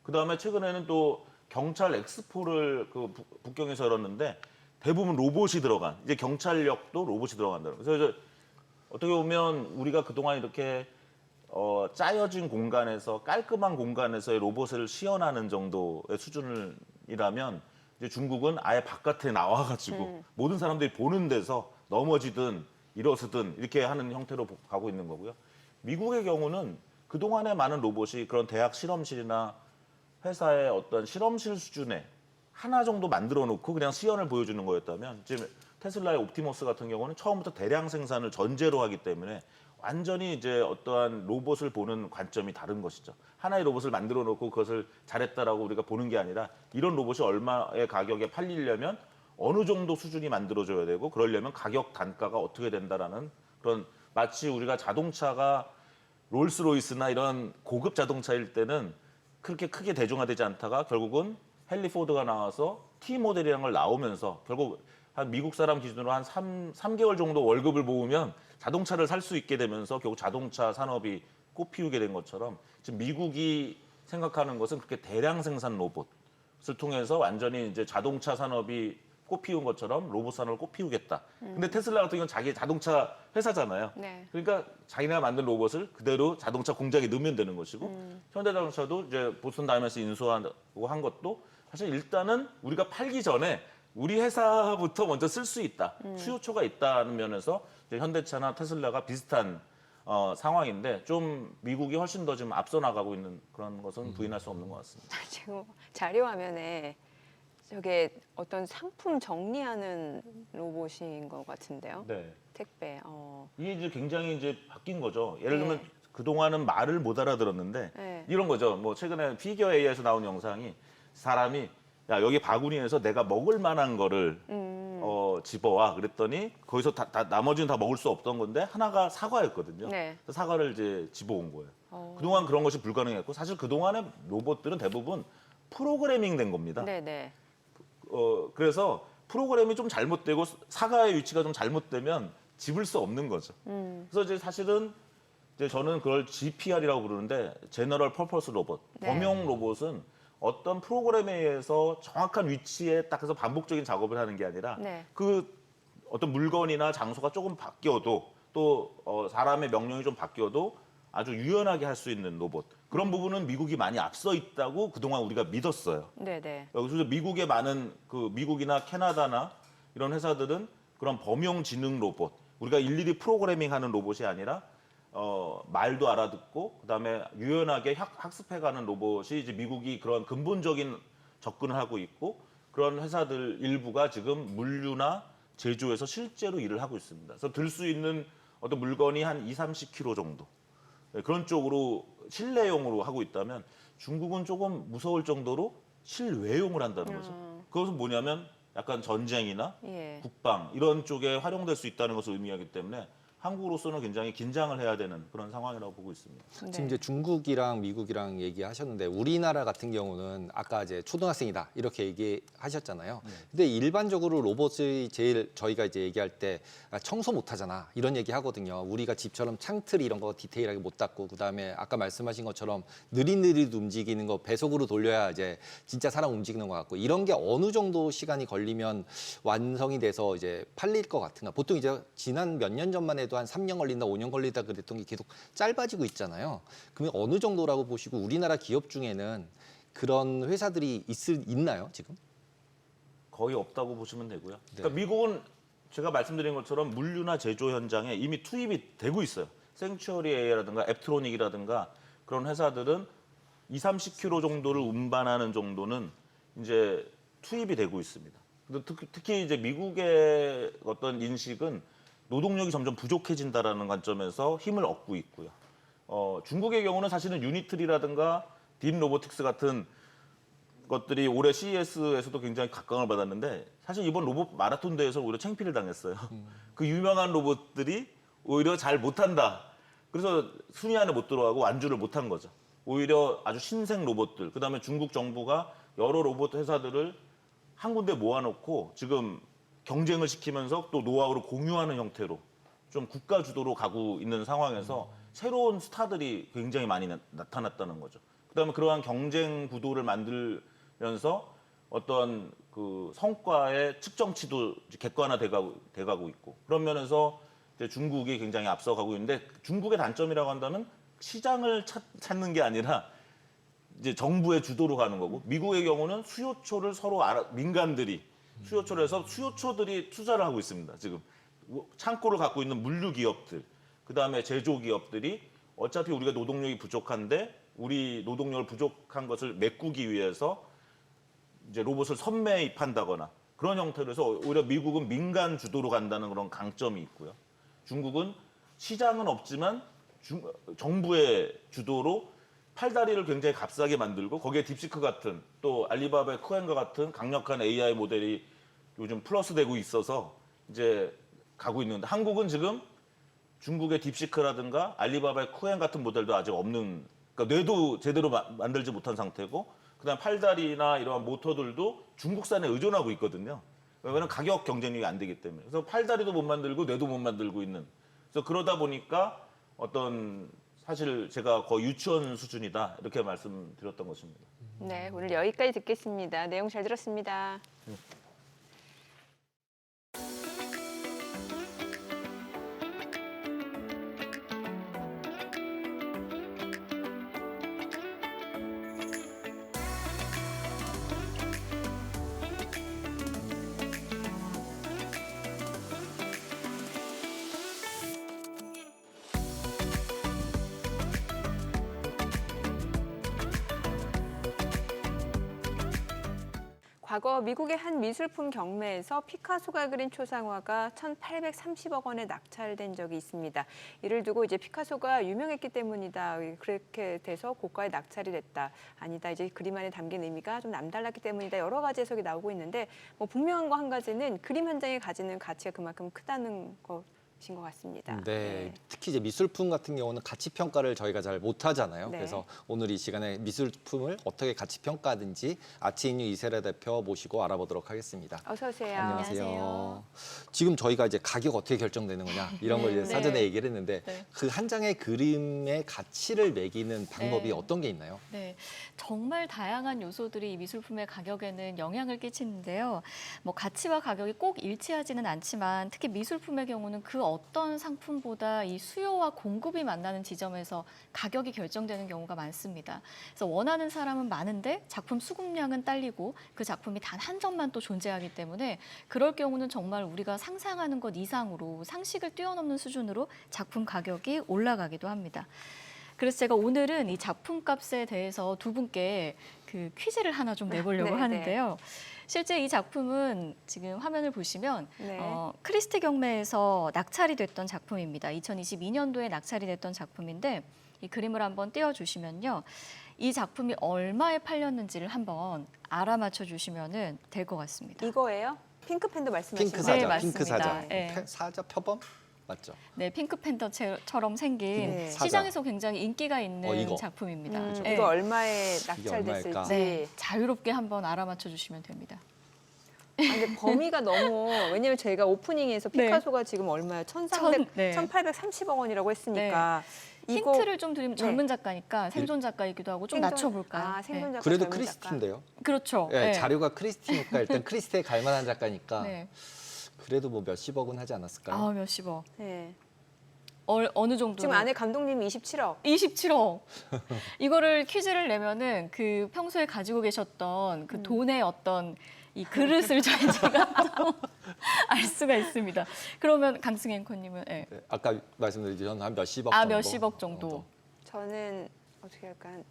그 다음에 최근에는 또 경찰 엑스포를 그 북경에서 열었는데 대부분 로봇이 들어간, 이제 경찰력도 로봇이 들어간다는 거예요. 그래서 어떻게 보면 우리가 그동안 이렇게 짜여진 공간에서, 깔끔한 공간에서의 로봇을 시연하는 정도의 수준이라면 이제 중국은 아예 바깥에 나와가지고 모든 사람들이 보는 데서 넘어지든 일어서든 이렇게 하는 형태로 가고 있는 거고요. 미국의 경우는 그동안의 많은 로봇이 그런 대학 실험실이나 회사의 어떤 실험실 수준에 하나 정도 만들어 놓고 그냥 시연을 보여주는 거였다면, 지금 테슬라의 옵티머스 같은 경우는 처음부터 대량 생산을 전제로 하기 때문에 완전히 이제 어떠한 로봇을 보는 관점이 다른 것이죠. 하나의 로봇을 만들어 놓고 그것을 잘했다라고 우리가 보는 게 아니라 이런 로봇이 얼마의 가격에 팔리려면 어느 정도 수준이 만들어져야 되고 그러려면 가격 단가가 어떻게 된다라는 그런 마치 우리가 자동차가 롤스로이스나 이런 고급 자동차일 때는 그렇게 크게 대중화되지 않다가 결국은 헨리 포드가 나와서 T 모델이라는 걸 나오면서 결국 한 미국 사람 기준으로 한 3개월 정도 월급을 모으면 자동차를 살 수 있게 되면서 결국 자동차 산업이 꽃피우게 된 것처럼 지금 미국이 생각하는 것은 그렇게 대량 생산 로봇을 통해서 완전히 이제 자동차 산업이 꽃피운 것처럼 로봇 산업을 꽃피우겠다. 근데 테슬라 같은 경우는 자기 자동차 회사잖아요. 네. 그러니까 자기네가 만든 로봇을 그대로 자동차 공장에 넣으면 되는 것이고 현대자동차도 이제 보스턴 다이너스 인수하고 한 것도 사실 일단은 우리가 팔기 전에 우리 회사부터 먼저 쓸 수 있다. 수요처가 있다는 면에서 이제 현대차나 테슬라가 비슷한 상황인데 좀 미국이 훨씬 더 지금 앞서 나가고 있는 그런 것은 부인할 수 없는 것 같습니다. 지금 자료 화면에 저게 어떤 상품 정리하는 로봇인 것 같은데요. 네. 택배. 이게 이제 굉장히 이제 바뀐 거죠. 예를 들면 네. 그동안은 말을 못 알아들었는데 네. 이런 거죠. 뭐 최근에 피겨 AI에서 나온 영상이 사람이 야 여기 바구니에서 내가 먹을 만한 거를 집어와 그랬더니 거기서 나머지는 다 먹을 수 없던 건데 하나가 사과였거든요. 네. 그래서 사과를 이제 집어온 거예요. 그동안 그런 것이 불가능했고 사실 그동안의 로봇들은 대부분 프로그래밍 된 겁니다. 네네. 그래서 프로그램이 좀 잘못되고 사과의 위치가 좀 잘못되면 집을 수 없는 거죠. 그래서 이제 사실은 이제 저는 그걸 GPR이라고 부르는데 제너럴 퍼포스 로봇, 네. 범용 로봇은 어떤 프로그램에 의해서 정확한 위치에 딱 해서 반복적인 작업을 하는 게 아니라 네. 그 어떤 물건이나 장소가 조금 바뀌어도 또 사람의 명령이 좀 바뀌어도 아주 유연하게 할 수 있는 로봇. 그런 부분은 미국이 많이 앞서 있다고 그동안 우리가 믿었어요. 네네. 그래서 미국의 많은 그 미국이나 캐나다나 이런 회사들은 그런 범용 지능 로봇, 우리가 일일이 프로그래밍하는 로봇이 아니라 말도 알아듣고 그다음에 유연하게 학습해가는 로봇이 이제 미국이 그런 근본적인 접근을 하고 있고 그런 회사들 일부가 지금 물류나 제조에서 실제로 일을 하고 있습니다. 그래서 들 수 있는 어떤 물건이 한 20-30kg 정도 그런 쪽으로 실내용으로 하고 있다면 중국은 조금 무서울 정도로 실외용을 한다는 거죠. 그것은 뭐냐면 약간 전쟁이나 예. 국방 이런 쪽에 활용될 수 있다는 것을 의미하기 때문에 한국으로서는 굉장히 긴장을 해야 되는 그런 상황이라고 보고 있습니다. 네. 지금 이제 중국이랑 미국이랑 얘기하셨는데 우리나라 같은 경우는 아까 이제 초등학생이다 이렇게 얘기하셨잖아요. 근데 일반적으로 로봇이 제일 저희가 이제 얘기할 때 청소 못 하잖아 이런 얘기 하거든요. 우리가 집처럼 창틀 이런 거 디테일하게 못 닦고 그다음에 아까 말씀하신 것처럼 느릿느릿 움직이는 거 배속으로 돌려야 이제 진짜 사람 움직이는 것 같고 이런 게 어느 정도 시간이 걸리면 완성이 돼서 이제 팔릴 것 같은가. 보통 이제 지난 몇 년 전만 해도 한 3년 걸린다, 5년 걸린다 그랬던 게 계속 짧아지고 있잖아요. 그러면 어느 정도라고 보시고 우리나라 기업 중에는 그런 회사들이 있나요, 지금? 거의 없다고 보시면 되고요. 그러니까 미국은 제가 말씀드린 것처럼 물류나 제조 현장에 이미 투입이 되고 있어요. 생츄어리 AI라든가 앱트로닉이라든가 그런 회사들은 20-30kg 정도를 운반하는 정도는 이제 투입이 되고 있습니다. 근데 특히 이제 미국의 어떤 인식은 노동력이 점점 부족해진다라는 관점에서 힘을 얻고 있고요. 중국의 경우는 사실은 유니트리라든가 딥 로보틱스 같은 것들이 올해 CES에서도 굉장히 각광을 받았는데 사실 이번 로봇 마라톤 대회에서 오히려 창피를 당했어요. 그 유명한 로봇들이 오히려 잘 못한다. 그래서 순위 안에 못 들어가고 완주를 못한 거죠. 오히려 아주 신생 로봇들, 그다음에 중국 정부가 여러 로봇 회사들을 한 군데 모아놓고 지금 경쟁을 시키면서 또 노하우를 공유하는 형태로 좀 국가 주도로 가고 있는 상황에서 새로운 스타들이 굉장히 많이 나타났다는 거죠. 그다음에 그러한 경쟁 구도를 만들면서 어떤 그 성과의 측정치도 객관화돼가고 있고 그런 면에서 이제 중국이 굉장히 앞서가고 있는데 중국의 단점이라고 한다면 시장을 찾는 게 아니라 이제 정부의 주도로 가는 거고 미국의 경우는 수요처를 서로 민간들이 수요처를 해서 수요처들이 투자를 하고 있습니다. 지금 창고를 갖고 있는 물류 기업들, 그다음에 제조 기업들이 어차피 우리가 노동력이 부족한데 우리 노동력을 부족한 것을 메꾸기 위해서 이제 로봇을 선매입한다거나 그런 형태로 해서 오히려 미국은 민간 주도로 간다는 그런 강점이 있고요. 중국은 시장은 없지만 정부의 주도로 팔다리를 굉장히 값싸게 만들고 거기에 딥시크 같은 또 알리바바의 쿠엔과 같은 강력한 AI 모델이 요즘 플러스되고 있어서 이제 가고 있는데 한국은 지금 중국의 딥시크라든가 알리바바의 쿠엔 같은 모델도 아직 없는, 그러니까 뇌도 제대로 만들지 못한 상태고 그다음 팔다리나 이러한 모터들도 중국산에 의존하고 있거든요. 왜냐하면 가격 경쟁력이 안 되기 때문에. 그래서 팔다리도 못 만들고 뇌도 못 만들고 있는. 그래서 그러다 보니까 어떤 사실 제가 거의 유치원 수준이다 이렇게 말씀드렸던 것입니다. 네, 오늘 여기까지 듣겠습니다. 내용 잘 들었습니다. 과거 미국의 한 미술품 경매에서 피카소가 그린 초상화가 1,830억 원에 낙찰된 적이 있습니다. 이를 두고 이제 피카소가 유명했기 때문이다. 그렇게 돼서 고가에 낙찰이 됐다. 아니다. 이제 그림 안에 담긴 의미가 좀 남달랐기 때문이다. 여러 가지 해석이 나오고 있는데 뭐 분명한 거 한 가지는 그림 한 장이 가지는 가치가 그만큼 크다는 것인 것 같습니다. 네, 특히 이제 미술품 같은 경우는 가치 평가를 저희가 잘 못하잖아요. 네. 그래서 오늘 이 시간에 미술품을 어떻게 가치 평가하든지 아치인유 이세라 대표 모시고 알아보도록 하겠습니다. 어서 오세요. 안녕하세요. 지금 저희가 이제 가격 어떻게 결정되는 거냐 이런 걸 이제 네. 사전에 얘기를 했는데 네. 그 한 장의 그림의 가치를 매기는 방법이 네. 어떤 게 있나요? 네, 정말 다양한 요소들이 이 미술품의 가격에는 영향을 끼치는데요. 뭐 가치와 가격이 꼭 일치하지는 않지만 특히 미술품의 경우는 그 어떤 상품보다 이 수요와 공급이 만나는 지점에서 가격이 결정되는 경우가 많습니다. 그래서 원하는 사람은 많은데 작품 수급량은 딸리고 그 작품이 단 한 점만 또 존재하기 때문에 그럴 경우는 정말 우리가 상상하는 것 이상으로 상식을 뛰어넘는 수준으로 작품 가격이 올라가기도 합니다. 그래서 제가 오늘은 이 작품값에 대해서 두 분께 그 퀴즈를 하나 좀 내보려고 네, 하는데요. 실제 이 작품은 지금 화면을 보시면 네. 크리스티 경매에서 낙찰이 됐던 작품입니다. 2022년도에 낙찰이 됐던 작품인데 이 그림을 한번 띄워주시면요. 이 작품이 얼마에 팔렸는지를 한번 알아맞혀 주시면 될 것 같습니다. 이거예요? 핑크팬도 말씀하시는 핑크 거예요? 사자, 네, 핑크 맞습니다. 사자, 네. 사자 표범 맞죠? 네, 핑크팬더처럼 생긴 네. 사자. 시장에서 굉장히 인기가 있는 이거. 작품입니다. 음, 네. 이거 얼마에 낙찰됐을지. 얼마일까? 네, 자유롭게 한번 알아맞혀 주시면 됩니다. 아, 근데 범위가 너무 왜냐면 저희가 오프닝에서 네. 피카소가 지금 얼마예요? 1,300, 네. 1,830억 원이라고 했으니까 이거 힌트를 좀 드리면 네. 젊은 작가니까 생존 작가이기도 하고 좀 생존- 낮춰볼까요? 아, 생존 작가, 그래도 젊은 작가. 크리스티인데요. 그렇죠. 네, 네. 자료가 크리스티니까 일단 크리스티에 갈 만한 작가니까 네. 그래도 뭐 몇십억은 하지 않았을까요? 아, 몇십억. 네. 어느 정도? 지금 안에 감독님이 27억. 27억. 이거를 퀴즈를 내면은 그 평소에 가지고 계셨던 그 돈의 어떤 이 그릇을 저희가 또 알 수가 있습니다. 그러면 강승 앵커님은 네. 네, 아까 말씀드린 전 한 몇십억 아, 정도. 몇십억 정도. 저는 어떻게 할까? 한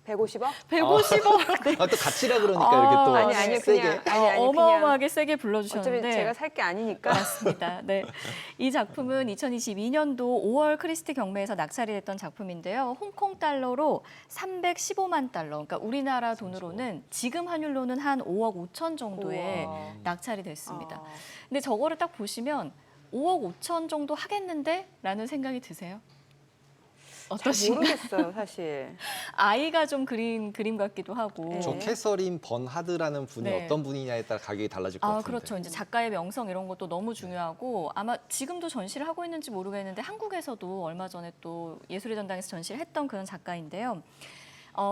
150억? 150억. 아, 또 가치라 그러니까 아, 이렇게 또 아니, 아니요, 세게. 그냥. 아니, 어마어마하게 세게 어차피 불러주셨는데. 제가 살 게 아니니까. 맞습니다. 네. 이 작품은 2022년도 5월 크리스티 경매에서 낙찰이 됐던 작품인데요. 홍콩 달러로 315만 달러, 그러니까 우리나라 돈으로는 지금 환율로는 한 5억 5천 정도에 우와. 낙찰이 됐습니다. 어. 근데 저거를 딱 보시면 5억 5천 정도 하겠는데? 라는 생각이 드세요? 잘 어떠신가요? 모르겠어요, 사실. 아이가 좀 그린 그림 같기도 하고. 네. 저 캐서린 번하드라는 분이 네. 어떤 분이냐에 따라 가격이 달라질 것 아, 같은데. 그렇죠. 이제 작가의 명성 이런 것도 너무 중요하고 아마 지금도 전시를 하고 있는지 모르겠는데 한국에서도 얼마 전에 또 예술의 전당에서 전시를 했던 그런 작가인데요.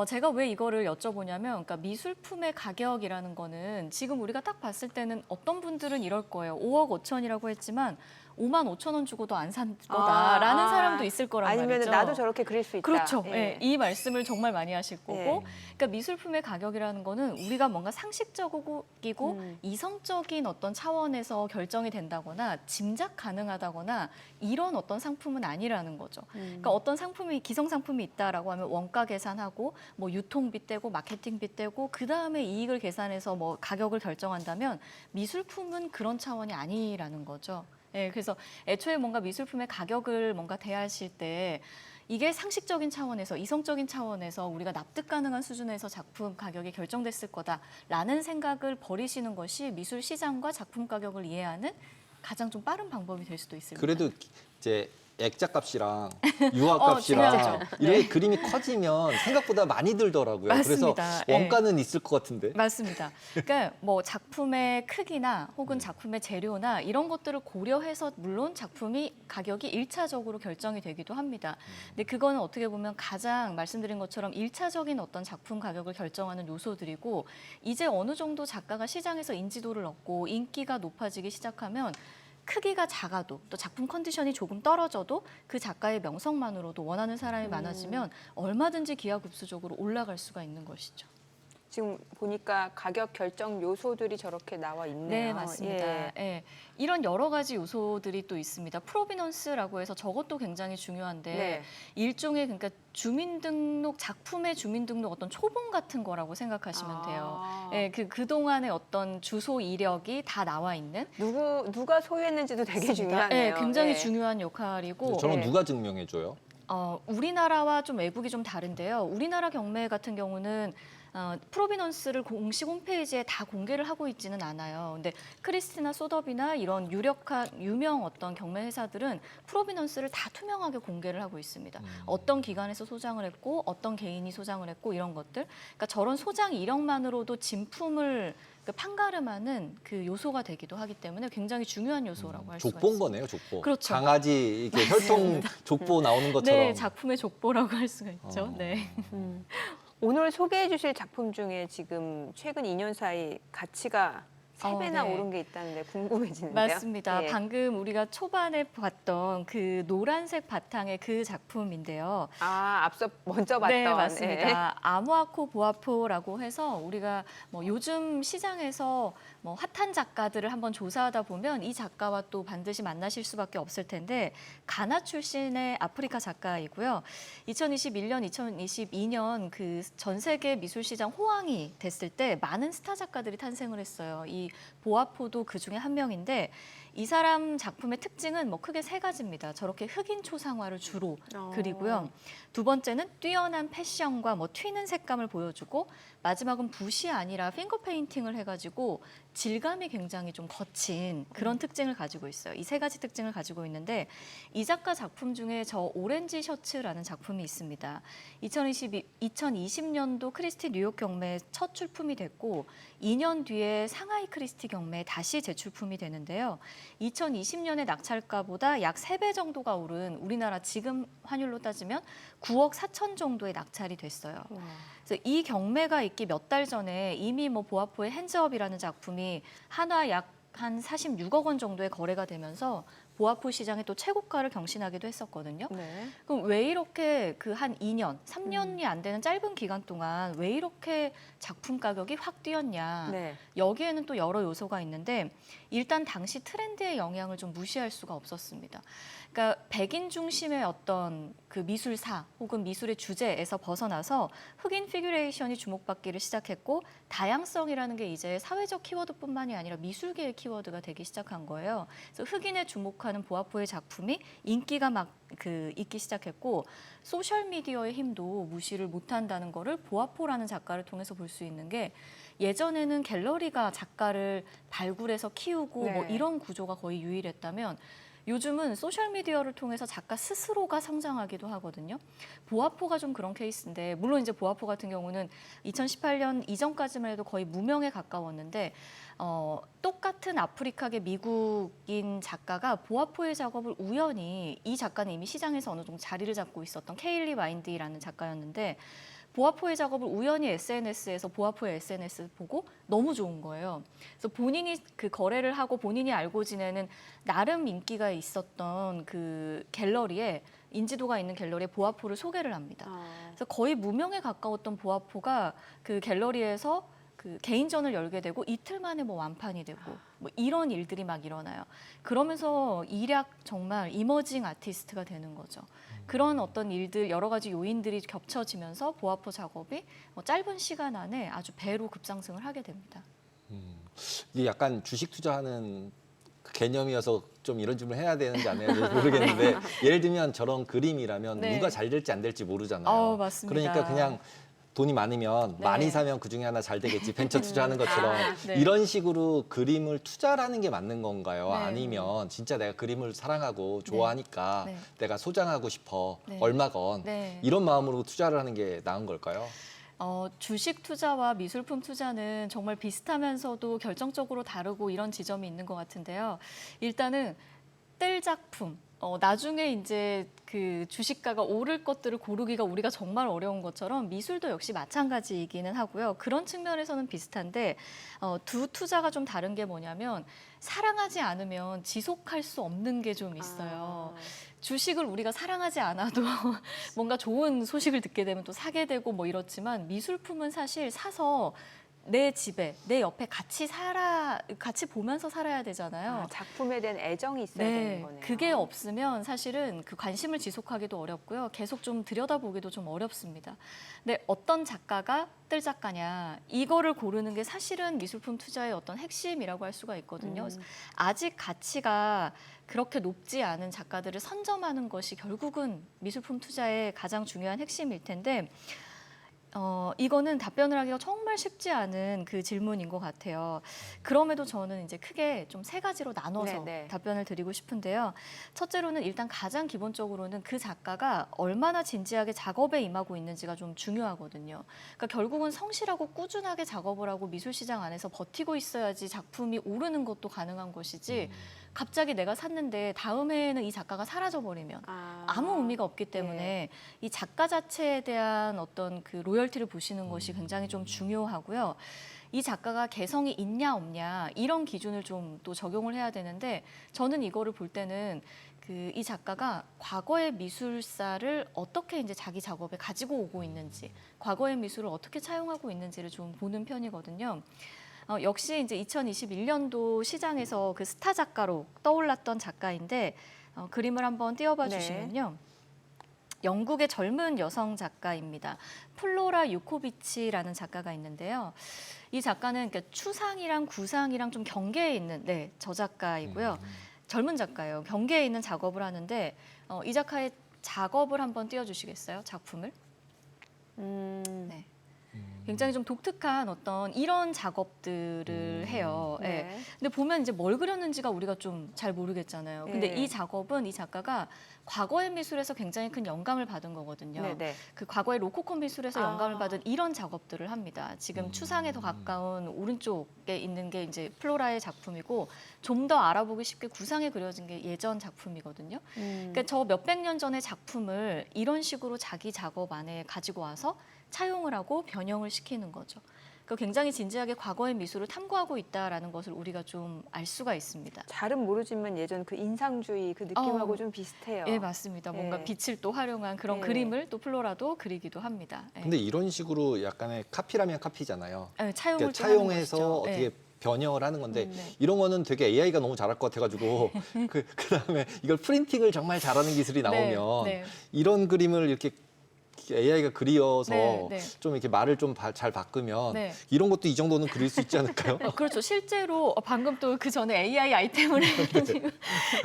제가 왜 이거를 여쭤보냐면, 그러니까 미술품의 가격이라는 거는 지금 우리가 딱 봤을 때는 어떤 분들은 이럴 거예요. 5억 5천이라고 했지만 5만 5천 원 주고도 안 산 거다라는 사람도 있을 거란 아니면 말이죠. 나도 저렇게 그릴 수 있다. 그렇죠. 예. 예, 이 말씀을 정말 많이 하실 거고, 예. 그러니까 미술품의 가격이라는 거는 우리가 뭔가 상식적이고 이성적인 어떤 차원에서 결정이 된다거나 짐작 가능하다거나 이런 어떤 상품은 아니라는 거죠. 그러니까 어떤 상품이 기성 상품이 있다라고 하면 원가 계산하고 뭐 유통비 떼고 마케팅비 떼고 그 다음에 이익을 계산해서 뭐 가격을 결정한다면 미술품은 그런 차원이 아니라는 거죠. 예, 그래서 애초에 뭔가 미술품의 가격을 뭔가 대하실 때 이게 상식적인 차원에서 이성적인 차원에서 우리가 납득 가능한 수준에서 작품 가격이 결정됐을 거다라는 생각을 버리시는 것이 미술 시장과 작품 가격을 이해하는 가장 좀 빠른 방법이 될 수도 있습니다. 그래도 이제 액자값이랑 유화값이랑 중요하죠. 이렇게 네. 그림이 커지면 생각보다 많이 들더라고요. 맞습니다. 그래서 예. 원가는 있을 것 같은데. 맞습니다. 그러니까 뭐 작품의 크기나 혹은 작품의 재료나 이런 것들을 고려해서 물론 작품이 가격이 일차적으로 결정이 되기도 합니다. 근데 그거는 어떻게 보면 가장 말씀드린 것처럼 일차적인 어떤 작품 가격을 결정하는 요소들이고 이제 어느 정도 작가가 시장에서 인지도를 얻고 인기가 높아지기 시작하면 크기가 작아도 또 작품 컨디션이 조금 떨어져도 그 작가의 명성만으로도 원하는 사람이 많아지면 얼마든지 기하급수적으로 올라갈 수가 있는 것이죠. 지금 보니까 가격 결정 요소들이 저렇게 나와 있네요. 네, 맞습니다. 예. 예. 이런 여러 가지 요소들이 또 있습니다. 프로비넌스라고 해서 저것도 굉장히 중요한데 네. 일종의 그러니까 주민등록 작품의 주민등록 어떤 초본 같은 거라고 생각하시면 돼요. 아. 예, 그동안의 어떤 주소 이력이 다 나와 있는 누가 소유했는지도 되게 중요하네요. 예, 굉장히 예. 중요한 역할이고 저런 네. 누가 증명해줘요? 우리나라와 좀 외국이 좀 다른데요. 우리나라 경매 같은 경우는 프로비넌스를 공식 홈페이지에 다 공개를 하고 있지는 않아요. 근데 크리스티나 소더비나 이런 유명 어떤 경매 회사들은 프로비넌스를 다 투명하게 공개를 하고 있습니다. 어떤 기관에서 소장을 했고 어떤 개인이 소장을 했고 이런 것들. 그러니까 저런 소장 이력만으로도 진품을 판가름하는 그 요소가 되기도 하기 때문에 굉장히 중요한 요소라고 할 수가 족보인 있습니다. 거네요, 족보. 그렇죠. 강아지 이렇게 혈통 족보 나오는 것처럼. 네, 작품의 족보라고 할 수가 있죠. 어. 네. 오늘 소개해 주실 작품 중에 지금 최근 2년 사이 가치가 3배나 네. 오른 게 있다는데 궁금해지는데요. 맞습니다. 예. 방금 우리가 초반에 봤던 그 노란색 바탕의 그 작품인데요. 앞서 먼저 봤던. 네, 예. 맞습니다. 아모아코 보아포라고 해서 우리가 뭐 요즘 시장에서 뭐 핫한 작가들을 한번 조사하다 보면 이 작가와 또 반드시 만나실 수밖에 없을 텐데 가나 출신의 아프리카 작가이고요. 2021년, 2022년 그 전 세계 미술 시장 호황이 됐을 때 많은 스타 작가들이 탄생을 했어요. 이 보아포도 그 중에 한 명인데 이 사람 작품의 특징은 뭐 크게 세 가지입니다. 저렇게 흑인 초상화를 주로 그리고요. 두 번째는 뛰어난 패션과 뭐 튀는 색감을 보여주고 마지막은 붓이 아니라 핑거 페인팅을 해가지고 질감이 굉장히 좀 거친 그런 특징을 가지고 있어요. 이 세 가지 특징을 가지고 있는데 이 작가 작품 중에 저 오렌지 셔츠라는 작품이 있습니다. 2020년도 크리스티 뉴욕 경매에 첫 출품이 됐고 2년 뒤에 상하이 크리스티 경매에 다시 재출품이 되는데요. 2020년의 낙찰가보다 약 3배 정도가 오른 우리나라 지금 환율로 따지면 9억 4천 정도의 낙찰이 됐어요. 그래서 이 경매가 있기 몇 달 전에 이미 뭐 보아포의 핸즈업이라는 작품이 한화 약 한 46억 원 정도의 거래가 되면서 보아포 시장의 또 최고가를 경신하기도 했었거든요. 네. 그럼 왜 이렇게 그 한 2년, 3년이 안 되는 짧은 기간 동안 왜 이렇게 작품 가격이 확 뛰었냐. 네. 여기에는 또 여러 요소가 있는데 일단 당시 트렌드의 영향을 좀 무시할 수가 없었습니다. 그러니까 백인 중심의 어떤 그 미술사 혹은 미술의 주제에서 벗어나서 흑인 피규레이션이 주목받기를 시작했고 다양성이라는 게 이제 사회적 키워드뿐만이 아니라 미술계의 키워드가 되기 시작한 거예요. 그래서 흑인에 주목하는 보아포의 작품이 인기가 막 있기 시작했고 소셜 미디어의 힘도 무시를 못한다는 거를 보아포라는 작가를 통해서 볼 수 있는 게 예전에는 갤러리가 작가를 발굴해서 키우고 네. 뭐 이런 구조가 거의 유일했다면 요즘은 소셜미디어를 통해서 작가 스스로가 성장하기도 하거든요. 보아포가 좀 그런 케이스인데 물론 이제 보아포 같은 경우는 2018년 이전까지만 해도 거의 무명에 가까웠는데 똑같은 아프리카계 미국인 작가가 보아포의 작업을 우연히 이 작가는 이미 시장에서 어느 정도 자리를 잡고 있었던 케일리 마인디라는 작가였는데 보아포의 작업을 우연히 SNS에서 보아포의 SNS를 보고 너무 좋은 거예요. 그래서 본인이 그 거래를 하고 본인이 알고 지내는 나름 인기가 있었던 그 갤러리에 인지도가 있는 갤러리에 보아포를 소개를 합니다. 그래서 거의 무명에 가까웠던 보아포가 그 갤러리에서 그 개인전을 열게 되고 이틀 만에 뭐 완판이 되고 뭐 이런 일들이 막 일어나요. 그러면서 일약 정말 이머징 아티스트가 되는 거죠. 그런 어떤 일들 여러 가지 요인들이 겹쳐지면서 보아포 작업이 짧은 시간 안에 아주 배로 급상승을 하게 됩니다. 이게 약간 주식 투자하는 개념이어서 좀 이런 질문을 해야 되는지 안 해야 되는지 모르겠는데 예를 들면 저런 그림이라면 네. 누가 잘 될지 안 될지 모르잖아요. 맞습니다. 그러니까 그냥 돈이 많으면 네. 많이 사면 그중에 하나 잘 되겠지. 벤처 투자하는 것처럼 네. 이런 식으로 그림을 투자라는 게 맞는 건가요? 네. 아니면 진짜 내가 그림을 사랑하고 좋아하니까 네. 내가 소장하고 싶어. 네. 얼마건. 네. 이런 마음으로 투자를 하는 게 나은 걸까요? 주식 투자와 미술품 투자는 정말 비슷하면서도 결정적으로 다르고 이런 지점이 있는 것 같은데요. 일단은 뜰 작품, 나중에 이제 그 주식가가 오를 것들을 고르기가 우리가 정말 어려운 것처럼 미술도 역시 마찬가지이기는 하고요. 그런 측면에서는 비슷한데 두 투자가 좀 다른 게 뭐냐면 사랑하지 않으면 지속할 수 없는 게 좀 있어요. 주식을 우리가 사랑하지 않아도 뭔가 좋은 소식을 듣게 되면 또 사게 되고 뭐 이렇지만 미술품은 사실 사서 내 집에, 내 옆에 같이 보면서 살아야 되잖아요. 작품에 대한 애정이 있어야 되는 거네요. 그게 없으면 사실은 그 관심을 지속하기도 어렵고요. 계속 좀 들여다보기도 좀 어렵습니다. 근데 어떤 작가가 뜰 작가냐, 이거를 고르는 게 사실은 미술품 투자의 어떤 핵심이라고 할 수가 있거든요. 그래서 아직 가치가 그렇게 높지 않은 작가들을 선점하는 것이 결국은 미술품 투자의 가장 중요한 핵심일 텐데 이거는 답변을 하기가 정말 쉽지 않은 그 질문인 것 같아요. 그럼에도 저는 이제 크게 좀 세 가지로 나눠서 네네. 답변을 드리고 싶은데요. 첫째로는 일단 가장 기본적으로는 그 작가가 얼마나 진지하게 작업에 임하고 있는지가 좀 중요하거든요. 그러니까 결국은 성실하고 꾸준하게 작업을 하고 미술 시장 안에서 버티고 있어야지 작품이 오르는 것도 가능한 것이지 갑자기 내가 샀는데 다음 해에는 이 작가가 사라져버리면 아무 의미가 없기 때문에 이 작가 자체에 대한 어떤 그 로열티를 보시는 것이 굉장히 좀 중요하고요. 이 작가가 개성이 있냐 없냐 이런 기준을 좀 또 적용을 해야 되는데 저는 이거를 볼 때는 이 작가가 과거의 미술사를 어떻게 이제 자기 작업에 가지고 오고 있는지, 과거의 미술을 어떻게 차용하고 있는지를 좀 보는 편이거든요. 역시 이제 2021년도 시장에서 그 스타 작가로 떠올랐던 작가인데 그림을 한번 띄워봐 주시면요. 영국의 젊은 여성 작가입니다. 플로라 유코비치라는 작가가 있는데요. 이 작가는 그러니까 추상이랑 구상이랑 좀 경계에 있는 저 작가이고요. 젊은 작가예요. 경계에 있는 작업을 하는데 이 작가의 작업을 한번 띄워주시겠어요? 작품을? 네. 굉장히 좀 독특한 어떤 이런 작업들을 해요. 네. 근데 보면 이제 뭘 그렸는지가 우리가 좀 잘 모르겠잖아요. 근데 네. 이 작업은 이 작가가 과거의 미술에서 굉장히 큰 영감을 받은 거거든요. 네네. 그 과거의 로코코 미술에서 영감을 받은 이런 작업들을 합니다. 지금 추상에 더 가까운 오른쪽에 있는 게 이제 플로라의 작품이고 좀 더 알아보기 쉽게 구상에 그려진 게 예전 작품이거든요. 그러니까 저 몇백 년 전의 작품을 이런 식으로 자기 작업 안에 가지고 와서 차용을 하고 변형을 시키는 거죠. 그러니까 굉장히 진지하게 과거의 미술을 탐구하고 있다라는 것을 우리가 좀 알 수가 있습니다. 잘은 모르지만 예전 그 인상주의 그 느낌하고 좀 비슷해요. 예, 맞습니다. 뭔가 예. 빛을 또 활용한 그런 예. 그림을 또 플로라도 그리기도 합니다. 예. 근데 이런 식으로 약간의 카피라면 카피잖아요. 예, 차용을 그러니까 또 하는 차용해서 것이죠. 어떻게 예. 변형을 하는 건데 네. 이런 거는 되게 AI가 너무 잘할 것 같아가지고 그다음에 이걸 프린팅을 정말 잘하는 기술이 나오면 네. 이런 그림을 이렇게 AI가 그리어서 네, 네. 좀 이렇게 말을 좀 잘 바꾸면 네. 이런 것도 이 정도는 그릴 수 있지 않을까요? 그렇죠. 실제로 방금 또 그 전에 AI 아이템을 해가지고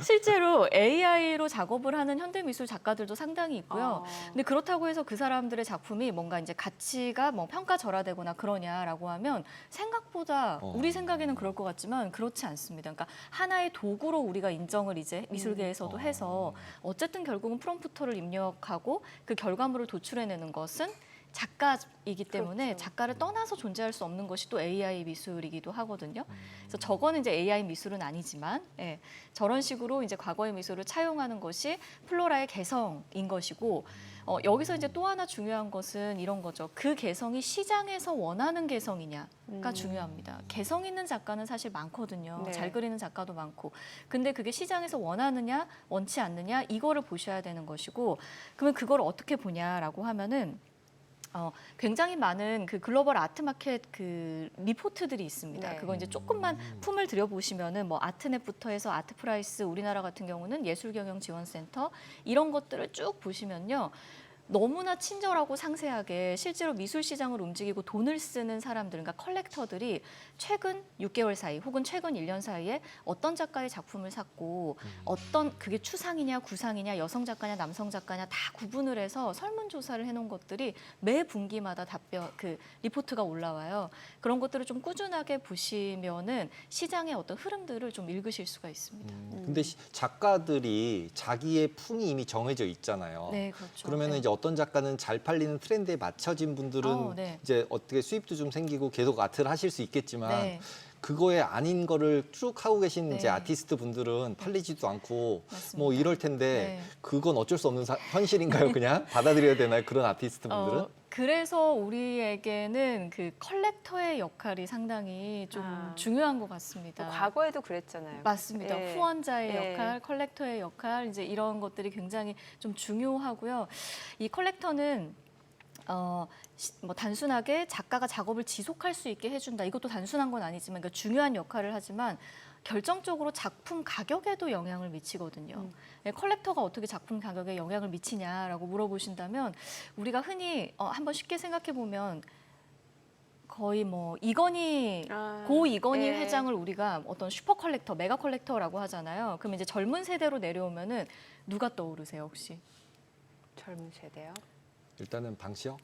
실제로 AI로 작업을 하는 현대미술 작가들도 상당히 있고요. 근데 그렇다고 해서 그 사람들의 작품이 뭔가 이제 가치가 뭐 평가절하되거나 그러냐라고 하면 생각보다 우리 생각에는 그럴 것 같지만 그렇지 않습니다. 그러니까 하나의 도구로 우리가 인정을 이제 미술계에서도 해서 어쨌든 결국은 프롬프터를 입력하고 그 결과물을 도출해내는 것은 작가이기 때문에 그렇죠. 작가를 떠나서 존재할 수 없는 것이 또 AI 미술이기도 하거든요. 그래서 저거는 이제 AI 미술은 아니지만 저런 식으로 이제 과거의 미술을 차용하는 것이 플로라의 개성인 것이고 여기서 이제 또 하나 중요한 것은 이런 거죠. 그 개성이 시장에서 원하는 개성이냐가 중요합니다. 개성 있는 작가는 사실 많거든요. 네. 잘 그리는 작가도 많고. 근데 그게 시장에서 원하느냐 원치 않느냐 이거를 보셔야 되는 것이고 그러면 그걸 어떻게 보냐라고 하면은 굉장히 많은 그 글로벌 아트 마켓 그 리포트들이 있습니다. 네. 그거 이제 조금만 품을 들여보시면은 뭐 아트넷부터 해서 아트프라이스, 우리나라 같은 경우는 예술경영지원센터 이런 것들을 쭉 보시면요. 너무나 친절하고 상세하게 실제로 미술 시장을 움직이고 돈을 쓰는 사람들, 그러니까 컬렉터들이 최근 6개월 사이 혹은 최근 1년 사이에 어떤 작가의 작품을 샀고 어떤 그게 추상이냐 구상이냐 여성 작가냐 남성 작가냐 다 구분을 해서 설문조사를 해놓은 것들이 매 분기마다 리포트가 올라와요. 그런 것들을 좀 꾸준하게 보시면은 시장의 어떤 흐름들을 좀 읽으실 수가 있습니다. 근데 작가들이 자기의 풍이 이미 정해져 있잖아요. 네, 그렇죠. 그러면은 네. 이제 어떤 작가는 잘 팔리는 트렌드에 맞춰진 분들은 네. 이제 어떻게 수입도 좀 생기고 계속 아트를 하실 수 있겠지만 네. 그거에 아닌 거를 쭉 하고 계신 네. 이제 아티스트 분들은 팔리지도 않고 맞습니다. 뭐 이럴 텐데 네. 그건 어쩔 수 없는 현실인가요? 그냥 받아들여야 되나요? 그런 아티스트 분들은? 그래서 우리에게는 그 컬렉터의 역할이 상당히 좀 중요한 것 같습니다. 과거에도 그랬잖아요. 맞습니다. 예. 후원자의 예. 역할, 컬렉터의 역할, 이제 이런 것들이 굉장히 좀 중요하고요. 이 컬렉터는 뭐 단순하게 작가가 작업을 지속할 수 있게 해준다. 이것도 단순한 건 아니지만 그러니까 중요한 역할을 하지만 결정적으로 작품 가격에도 영향을 미치거든요. 컬렉터가 어떻게 작품 가격에 영향을 미치냐라고 물어보신다면 우리가 흔히 한번 쉽게 생각해 보면 거의 뭐 이건희 고 이건희 예. 회장을 우리가 어떤 슈퍼 컬렉터, 메가 컬렉터라고 하잖아요. 그럼 이제 젊은 세대로 내려오면은 누가 떠오르세요 혹시? 젊은 세대요. 일단은 방시혁?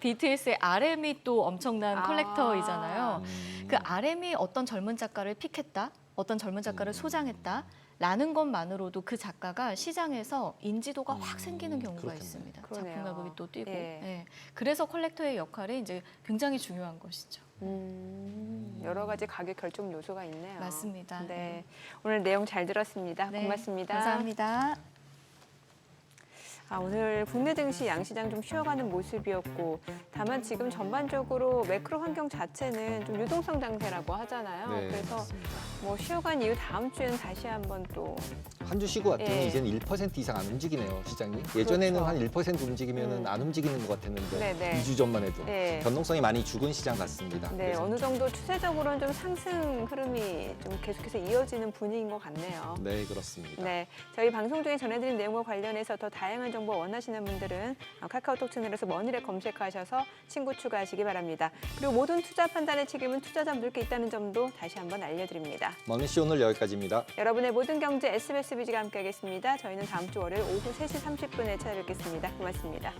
BTS의 RM이 또 엄청난 컬렉터이잖아요. 음. 그 RM이 어떤 젊은 작가를 픽했다, 어떤 젊은 작가를 소장했다라는 것만으로도 그 작가가 시장에서 인지도가 확 생기는 경우가 그렇겠네요. 있습니다. 그러네요. 작품 가격이 또 뛰고. 예. 예. 그래서 컬렉터의 역할이 이제 굉장히 중요한 것이죠. 여러 가지 가격 결정 요소가 있네요. 맞습니다. 네, 오늘 내용 잘 들었습니다. 네, 고맙습니다. 감사합니다. 오늘 국내 증시 양시장 좀 쉬어가는 모습이었고 다만 지금 전반적으로 매크로 환경 자체는 좀 유동성 장세라고 하잖아요. 네, 그래서 맞습니다. 뭐 쉬어간 이후 다음 주에는 다시 한번 또 한 주 쉬고 왔더니 예. 이제는 1% 이상 안 움직이네요, 시장이. 예전에는 그렇죠. 한 1% 움직이면 안 움직이는 것 같았는데 네네. 2주 전만 해도 네. 변동성이 많이 죽은 시장 같습니다. 네, 그래서 어느 정도 추세적으로는 좀 상승 흐름이 좀 계속해서 이어지는 분위기인 것 같네요. 네, 그렇습니다. 네, 저희 방송 중에 전해드린 내용과 관련해서 더 다양한 정보 원하시는 분들은 카카오톡 채널에서 머니를 검색하셔서 친구 추가하시기 바랍니다. 그리고 모든 투자 판단의 책임은 투자자분들께 있다는 점도 다시 한번 알려드립니다. 머니씨 오늘 여기까지입니다. 여러분의 모든 경제 SBS 비지가 함께하겠습니다. 저희는 다음 주 월요일 오후 3시 30분에 찾아뵙겠습니다. 고맙습니다.